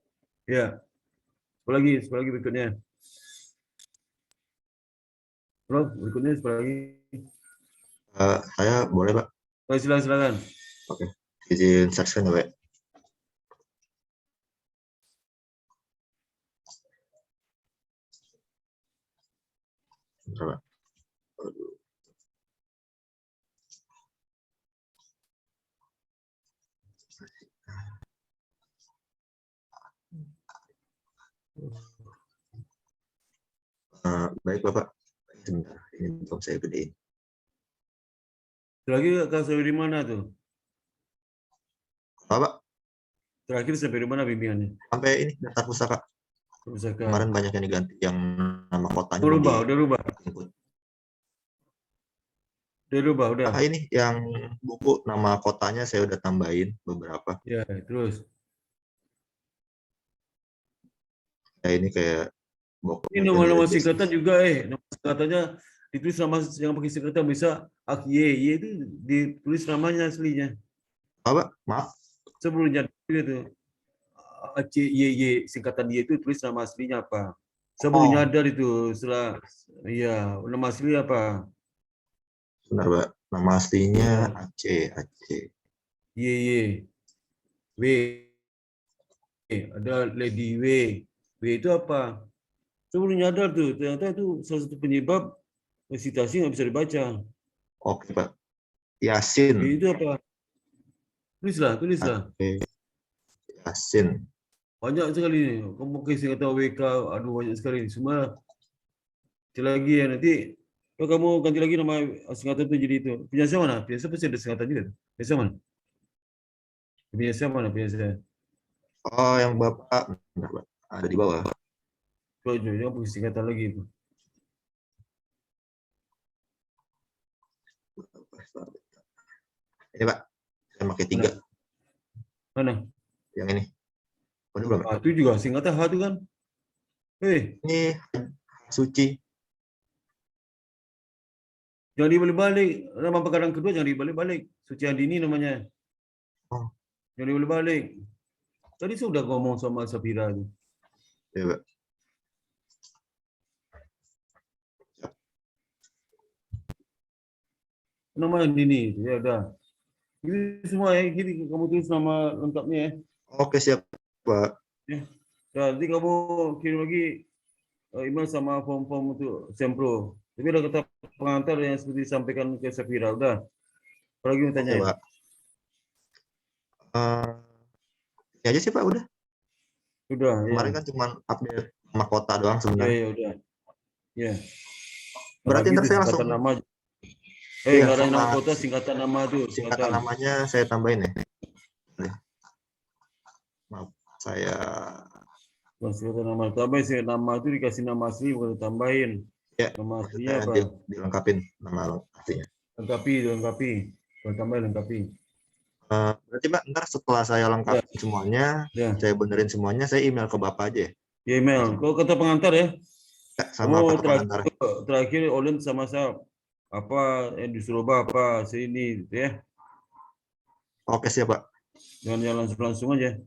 Apa lagi berikutnya? Bro, berikutnya apa lagi? Saya boleh Pak? Silakan. Oke, izin saksikan ya Pak. Bentar, Pak. Aduh. Baik Bapak, sebentar, ini belum saya gedein. Terakhir Kak sampai di mana tuh? Bapak, Terakhir sampai di mana bimbingannya? sampai ini daftar pustaka. Pusaka. Kemarin banyak yang diganti, yang nama kotanya Udah mau rubah, udah rubah, diinput. udah rubah, udah. Ini yang buku nama kotanya saya udah tambahin beberapa. Ya, terus. Ya ini kayak Ini nama-nama singkatan juga nama singkatannya ditulis nama yang pakai singkatan bisa AKY itu ditulis namanya aslinya. Bapak, maaf. Sebelumnya itu ACYY singkatan Y itu tulis nama aslinya apa. Sebelum Oh. nyadar itu setelah iya nama asli apa? Benar, Pak. Nama aslinya Ya. Aceh. YY W ada Lady W. W itu apa? Sebelum nyadar tuh ternyata itu salah satu penyebab citasi nggak bisa dibaca. Oke, Pak. Yasin. Y itu apa? Tulislah. Aceh. Yasin. Banyak sekali nih. Kamu pakai singkatan WK, aduh banyak sekali. Semua lagi ya nanti kalau kamu ganti lagi nama singkatan itu jadi itu. Penyiasat mana? Penyiasat pasti ada singkatan juga. Penyiasat mana? Penyiasat mana? Penyiasat. Oh, yang Bapak. Benar, Pak. Ada di bawah. Kalau jangan pakai singkatan lagi itu. Ini, Pak. Saya pakai 3. Mana? Yang ini. Udah belum, Pak? Itu juga singkatan H itu kan. Ini suci. Jangan dibalik-balik. Nama perkara kedua jangan dibalik-balik. Suci Andini namanya. Oh. Jangan dibalik-balik. Tadi sudah ngomong sama Safira itu. Ya, Pak. Nama Andini itu ya udah. Ini semua gini kamu tulis nama lengkapnya ya. Oke, siap, Pak. Ya. Nanti kamu kirim lagi email sama form-form untuk Sempro. Tapi udah kata pengantar yang seperti disampaikan ke Safira. Udah. Apalagi mau tanya? Oke, Pak. Ini aja sih, Pak. Udah. Udah, Kemarin ya. kan cuma update nama kota doang Ya, sebenarnya. ya, udah. Ya. Berarti Apalagi ntar itu saya singkatan langsung. nama. Iya, Nggak ada sama nama kota, singkatan nama tuh. singkatan namanya saya tambahin ya. Maaf, saya. Singkatan nama. Tambahin singkatan nama itu dikasih nama asli, bukan tambahin. Ya, Nama aslinya saya apa? dilengkapin nama aslinya. Lengkapi. Kalau tambahin lengkapi. Berarti Pak, ntar setelah saya lengkapin semuanya, saya benerin semuanya, saya email ke Bapak aja ya? Ya, email. Kau kata pengantar ya? Sama kata Kamu pengantar. terakhir Olin sama saya apa yang disuruh Bapak sini gitu ya. Oke, siap Pak. Jangan langsung aja.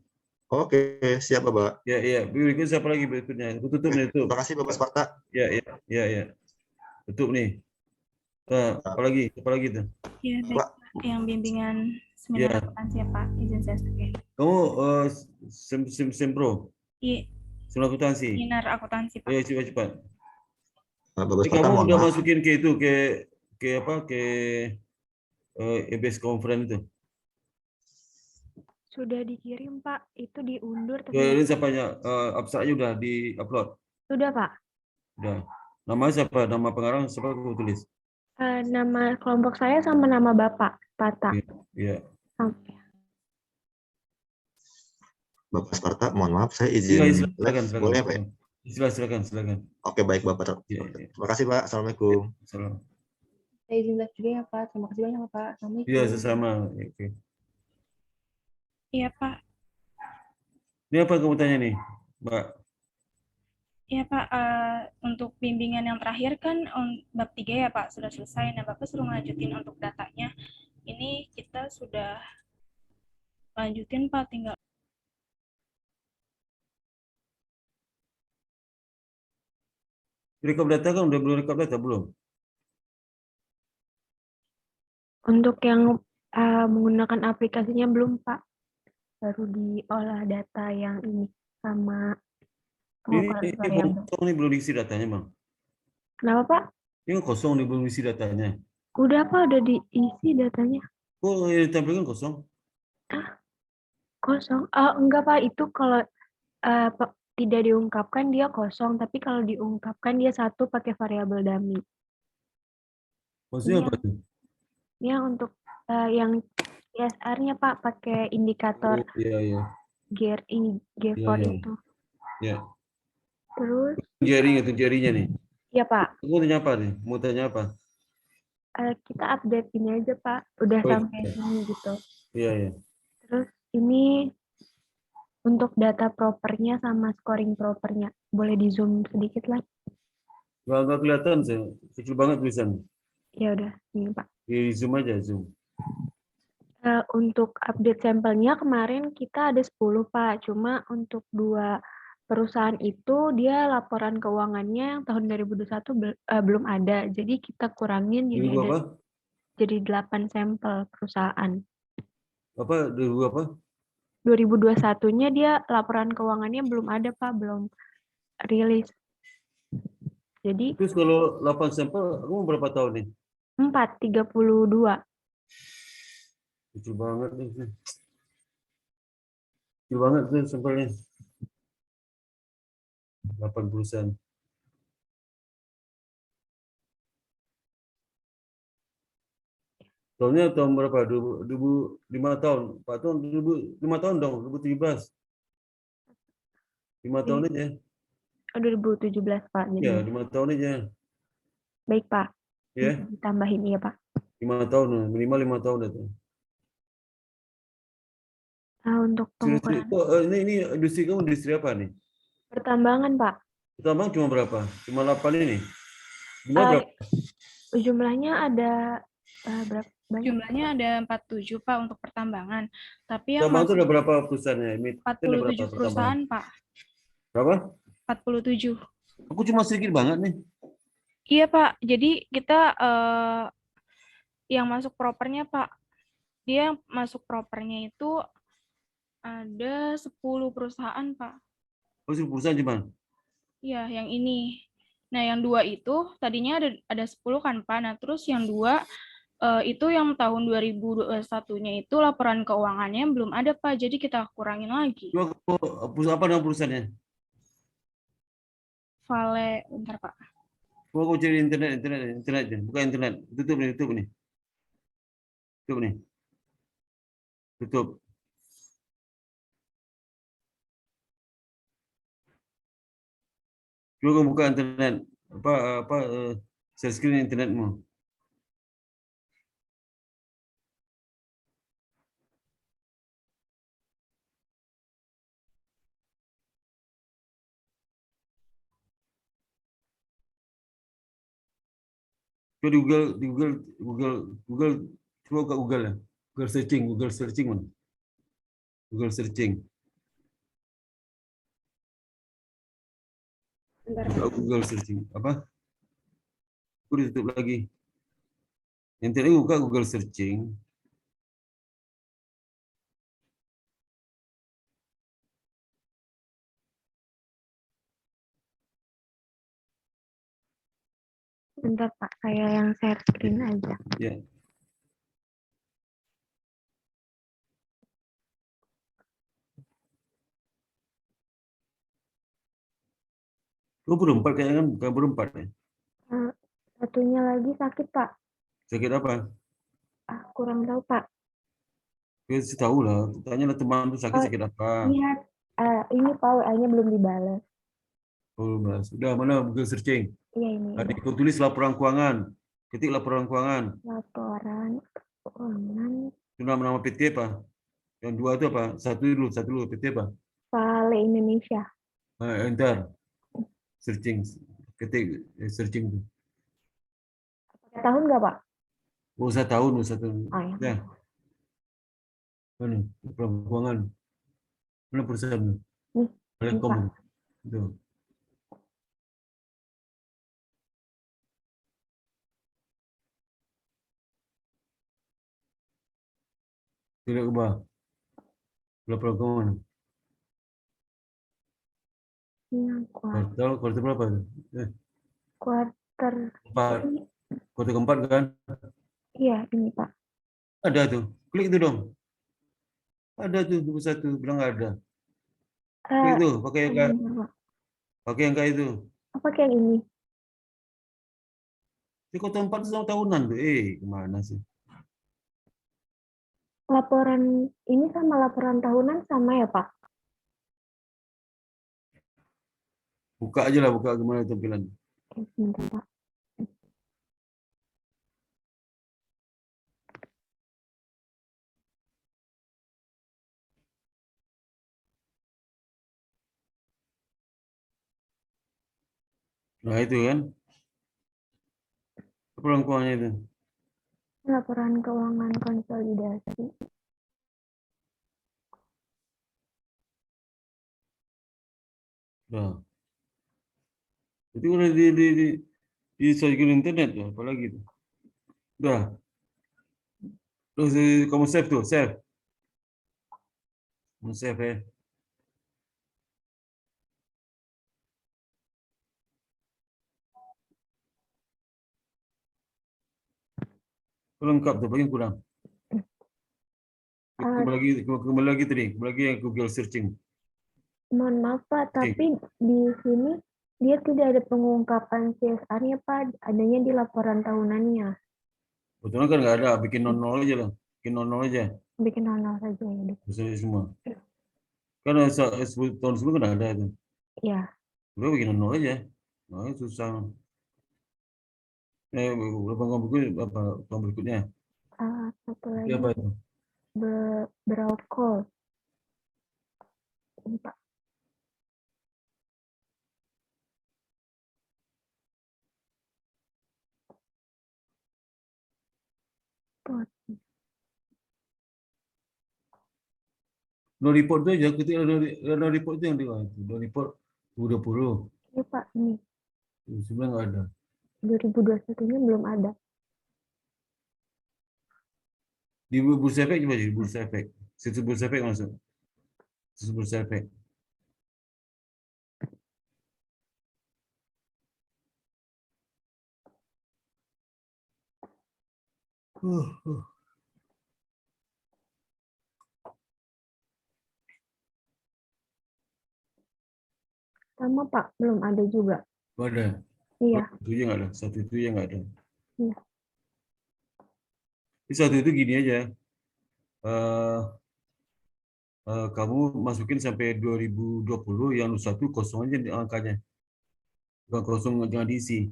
Oke, siap Bapak. Ya. Berikutnya siapa lagi berikutnya? Aku tutup nih, tutup. Terima kasih Bapak Sparta. Ya. Tutup nih. Apalagi tuh? Ya, baik, Pak. Yang bimbingan seminar akuntansi ya, Pak. Izin saya scan. Kamu Sempro, Iya, seminar akuntansi. seminar akuntansi, Pak. Ayo cepat. Bapak Sparta, Kamu mohon udah maaf. masukin ke itu ke EBS conference itu. Sudah dikirim, Pak. Itu diundur. Ini siapanya? Abstraknya udah di-upload? Sudah, Pak. Udah. Nama siapa? Nama pengarang siapa aku tulis? Nama kelompok saya sama nama Bapak, Pata. Iya. Sampai. Bapak Sparta, mohon maaf, saya izin Silakan. boleh Pak? Silakan. Oke, baik Bapak. Ya. Terima kasih Pak. Assalamualaikum. Salam. Saya izin live juga ya Pak. Terima kasih banyak Pak. Assalamualaikum. Iya, sesama. Oke. Iya, Pak. Ini apa kamu tanya nih, Mbak? Iya, Pak. Untuk bimbingan yang terakhir kan bab 3 ya, Pak. Sudah selesai. Nah, Bapak suruh lanjutin untuk datanya. Ini kita sudah lanjutin, Pak. Tinggal Rekap data kan udah belum rekap data belum? Untuk yang menggunakan aplikasinya belum, Pak. Baru diolah data yang ini sama pengukuran variabel. Ini belum diisi datanya, Bang. Kenapa, Pak? Ini kan kosong nih, belum isi datanya. Udah Pak, udah diisi datanya. Oh, yang ditampilkan kosong. Kosong. Enggak Pak, itu kalau tidak diungkapkan dia kosong, tapi kalau diungkapkan dia satu pakai variabel dummy. Maksudnya Ini apa tuh? yang untuk yang CSR-nya Pak pakai indikator Oh, iya, iya. GRI, G4 Iya, iya. itu. Ya. Terus, Jaring atau jarinya nih. ya Pak, Mau tanya apa nih? Mau tanya apa? kita update ini aja Pak, udah Oh, sampai iya, sini gitu. iya. Iya. Terus ini untuk data propernya sama scoring propernya, boleh di zoom sedikit lagi? Nggak kelihatan sih. Kecil banget tulisan. Ya udah, ini Pak. Di zoom aja, zoom. Untuk update sampelnya kemarin kita ada 10 Pak, cuma untuk 2 perusahaan itu dia laporan keuangannya yang tahun 2021 belum ada, jadi kita kurangin Dulu jadi apa? jadi 8 sampel perusahaan. Apa? Dulu apa? 2021-nya dia laporan keuangannya belum ada Pak, belum rilis. Jadi Terus kalau 8 sampel, kamu berapa tahun nih? 32. Kecil banget nih. Kecil banget tuh sampelnya. 8 perusahaan. Tahunnya tahun berapa? 2005 tahun. 4 tahun, 5 tahun dong, 2017. 5 tahun aja. 2017 Pak. Ya, Jadi 5 tahun aja. baik Pak. Ya, Bisa ditambahin ya Pak. 5 tahun, minimal 5 tahun itu. Nah, untuk pengukuran Ini industri kamu industri apa nih? pertambangan Pak. Pertama cuma berapa? Cuma 8 ini. Jumlah berapa? Jumlahnya ada berapa banyak? Jumlahnya ada 47 Pak untuk pertambangan. Tapi yang Pertambangan itu masuk ada berapa perusahaannya? Itu ada berapa 47 pertambangan? perusahaan Pak. Berapa? 47. Aku cuma sedikit banget nih. Iya Pak, jadi kita yang masuk propernya Pak, dia yang masuk propernya itu ada 10 perusahaan Pak. Oh, perusahaan cuma. Iya, yang ini. Nah, yang 2 itu tadinya ada 10 kan Pak. Nah, terus yang 2 itu yang tahun 2021-nya itu laporan keuangannya belum ada Pak, jadi kita kurangin lagi. Cuma perusahaan apa nama perusahaannya? Vale, bentar Pak. Coba kau cari internet, bukan internet. Tutup nih. Tutup nih. Tutup. Coba kau buka internet. Share screen internetmu. Coba di Google, coba buka Google ya. Google searching mana? Google searching. Buka Google searching. Apa? Aku ditutup lagi. Internet buka Google searching. Bentar Pak, saya yang share screen aja. Ya. Kau berempat kayaknya kan, bukan berempat ya. Satunya lagi sakit Pak. Sakit apa? Kurang tahu Pak. Kau sih tahu lah. Tanya lah teman tuh sakit apa. Iya, ini Pak WA-nya belum dibalas. Oh, sudah mana Google searching? Iya ini. Tadi kau tulis laporan keuangan. Ketik laporan keuangan. Laporan keuangan. Itu nama PT apa? Yang 2 itu apa? Satu dulu. PT apa? Vale Indonesia. Enter. Searching. Ketik searching itu. Pakai tahun nggak Pak? Oh, 1 tahun. 1 tahun. Ya. Ya. Mana? Laporan keuangan. Mana perusahaan? Nih, Telekom. Pak. Itu. Tidak ubah. Laporan keuangan. Yang Kuartal berapa? kuartal Empat. ini, Kuartal keempat kan? iya ini Pak. Ada tuh. Klik itu dong. Ada tuh 21, bilang nggak ada. Klik Eh, tuh, pakai yang kayak sebentar, Pak. itu. Apa kayak ini? Di kuartal 4 itu tahunan tuh. Kemana sih? Laporan ini sama laporan tahunan sama ya Pak? Buka aja lah, buka gimana tampilan. Oke, sebentar Pak. Nah itu kan. Laporan keuangannya itu. Laporan keuangan konsolidasi. Nah. Itu udah di searching internet ya, apalagi itu. Udah. Terus kamu save tuh, save. Kamu save ya. Lengkap tuh, paling kurang. Kembali lagi tadi, kembali lagi yang Google searching. Mohon maaf Pak, tapi di sini dia tidak ada pengungkapan CSR-nya Pak, adanya di laporan tahunannya. Betulnya kan nggak ada, bikin 00 aja lah. Bikin 00 aja. Bikin hal saja ya, Dok. Bisa semua. Kan tahun sebelum kan ada itu. Iya. Udah bikin 00 aja. Nah, susah. Apa berikutnya? Satu Ini lagi, apa itu? Browcall. Ini Pak. Pot. No report itu aja, ketika no report itu yang di no report 2020. Ini Pak, ini. Sebenarnya nggak ada. 2021-nya belum ada. Di Bursa Efek coba di Bursa Efek. Situs Bursa Efek masuk. Situs Bursa Efek. Uh. Sama Pak, belum ada juga. Nggak ada. Iya. Satu itu nggak ada. Satu itu yang nggak ada. Iya. Di satu itu gini aja. Kamu masukin sampai 2020 yang satu kosong aja angkanya. Bukan kosong, jangan diisi.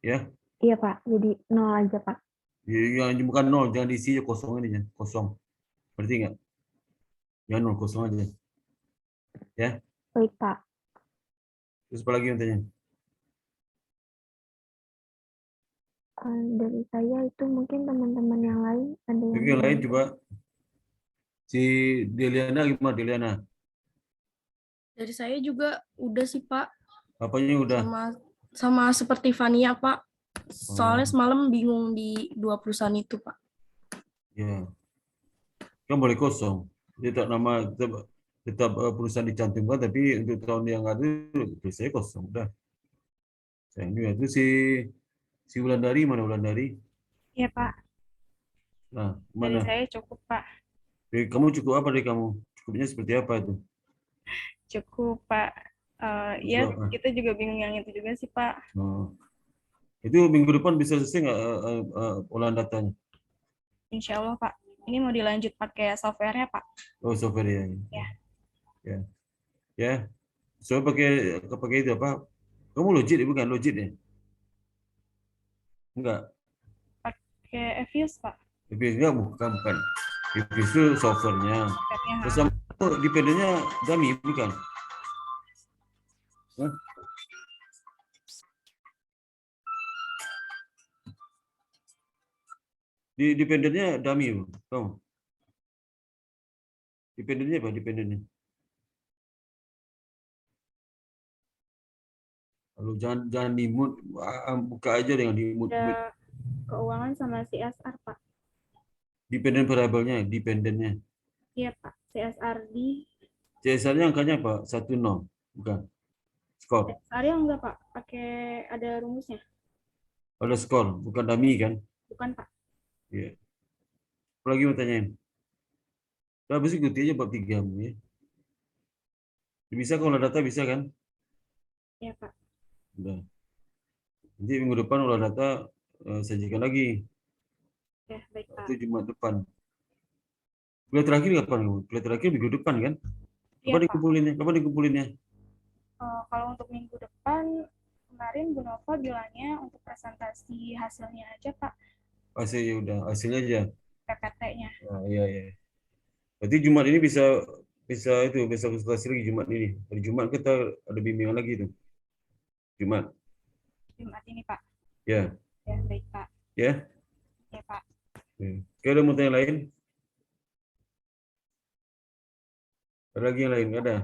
Ya. Iya Pak, jadi 0 aja Pak. Yang bukan 0, jangan diisi aja kosong ini ya. Kosong. Berarti nggak? Ya 0, kosong aja. Ya. Baik Pak. Terus apa lagi nantinya? Dari saya itu mungkin teman-teman yang lain ada Yang lain coba. Si Deliana gimana Deliana? Dari saya juga udah sih Pak. Apanya udah? Sama seperti Fania Pak. Soalnya semalam bingung di 2 perusahaan itu Pak. Ya. Kan boleh kosong. Dia tak nama tetap perusahaan dicantumkan, tapi untuk tahun yang ada saya kosong udah. Sayang juga itu si Wulandari mana Wulandari? Iya Pak. Nah, Dari mana? saya cukup Pak. Kamu cukup apa dari kamu? Cukupnya seperti apa itu? Cukup Pak. Ya kita juga bingung yang itu juga sih Pak. Itu minggu depan bisa selesai nggak olahan datanya? Insya Allah Pak. Ini mau dilanjut pakai software-nya Pak. Oh, software ya. Ya. Ya. So pakai itu apa? Kamu Logit bukan Logit ya? Enggak. Pakai Evius Pak. Evius enggak, bukan. Evius itu softwarenya. Terus dependennya dummy bukan? Hah? Dependennya dummy, tahu? Dependennya apa? Dependennya. Kalau jangan di mute, buka aja dengan di mute. Ada keuangan sama CSR Pak. Dependent variabelnya, dependennya. Iya Pak. CSR di. CSR-nya angkanya apa? 10, bukan? Skor. CSR-nya enggak Pak. Pakai ada rumusnya. Ada skor, bukan dummy kan? Bukan, Pak. Iya. Apa lagi mau tanyain? Nah, habis ikuti aja bab 3 ya. Bisa kalau data bisa kan? Iya, Pak. Udah. Nanti minggu depan olah data sajikan lagi. Ya, baik, Pak. Itu Jumat depan. Kuliah terakhir kapan? Kuliah terakhir minggu depan kan? Iya, Kapan Pak. dikumpulinnya? Kapan dikumpulinnya? Kalau untuk minggu depan, kemarin Bu Nova bilangnya untuk presentasi hasilnya aja, Pak, Hasilnya udah, hasilnya aja. PPT-nya. Nah, iya, iya. Berarti Jumat ini bisa konsultasi lagi Jumat ini. Hari Jumat kita ada bimbingan lagi tuh. Jumat. Jumat ini, Pak. Ya. Ya, baik, Pak. Ya. Ya, Pak. Oke, ada mau tanya lain? Ada lagi yang lain? Nggak ada?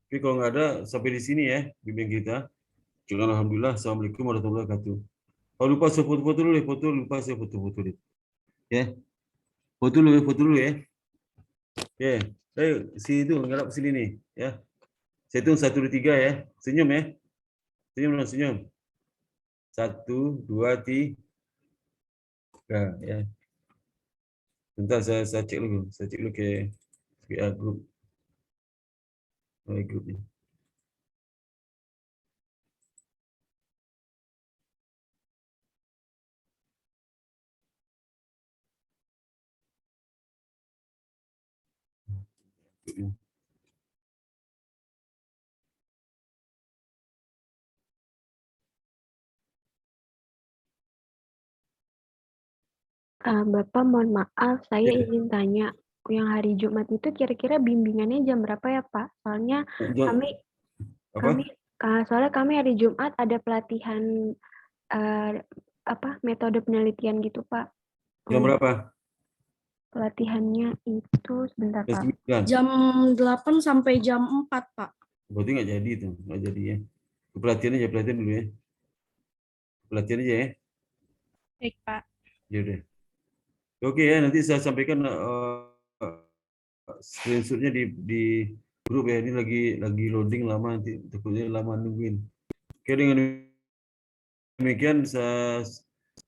Oke, kalau nggak ada, sampai di sini ya bimbing kita. Jangan alhamdulillah. Assalamualaikum warahmatullahi wabarakatuh. Kalau lupa saya foto-foto dulu ya, lupa saya foto-foto dulu. Ya. Foto dulu ya. Oke. Ayo, si itu ngarap sini nih, ya. Saya hitung 1, 2, 3 ya. Senyum ya. Senyum. 1, 2, 3. Ya. Bentar saya cek dulu. Saya cek dulu ke WA grup. Grupnya. Bapak, mohon maaf, saya Ya. izin tanya, yang hari Jumat itu kira-kira bimbingannya jam berapa ya, Pak? Soalnya kami hari Jumat ada pelatihan metode penelitian gitu, Pak. Jam berapa? Pelatihannya itu sebentar, Pak. Jam 8 sampai jam 4, Pak. Berarti nggak jadi tuh, nggak jadi ya. Pelatihan dulu ya. Pelatihan aja ya. Baik, Pak. Ya udah. Oke ya, nanti saya sampaikan screenshotnya di grup ya. Ini lagi loading lama, nanti takutnya lama nungguin. Oke, dengan demikian saya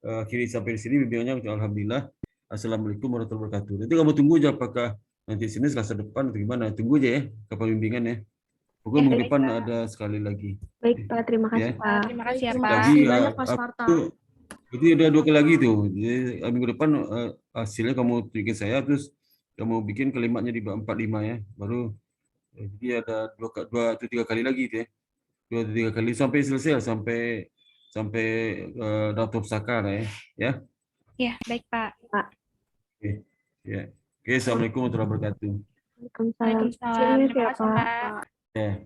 akhiri sampai di sini bimbingannya. Alhamdulillah. Assalamualaikum warahmatullahi wabarakatuh. Nanti kamu tunggu aja apakah nanti sini Selasa depan atau gimana. Tunggu aja ya kapan bimbingan ya. Pokoknya minggu depan ada sekali lagi. Baik, Pak. Terima kasih, Pak. Terima kasih ya, Terima Pak. kasih banyak, Pak Sparta. Itu ada 2 kali lagi tuh. Jadi minggu depan hasilnya kamu tunjukin saya, terus kamu bikin kalimatnya di 45 ya. Baru jadi ada 2 atau 3 kali lagi itu ya. 2 atau 3 kali sampai selesai, sampai daftar pustaka lah ya. Ya. Ya, baik, Pak. Oke. Ya. Oke, assalamualaikum warahmatullahi wabarakatuh. Waalaikumsalam. Waalaikumsalam. Terima kasih, Pak. Ya.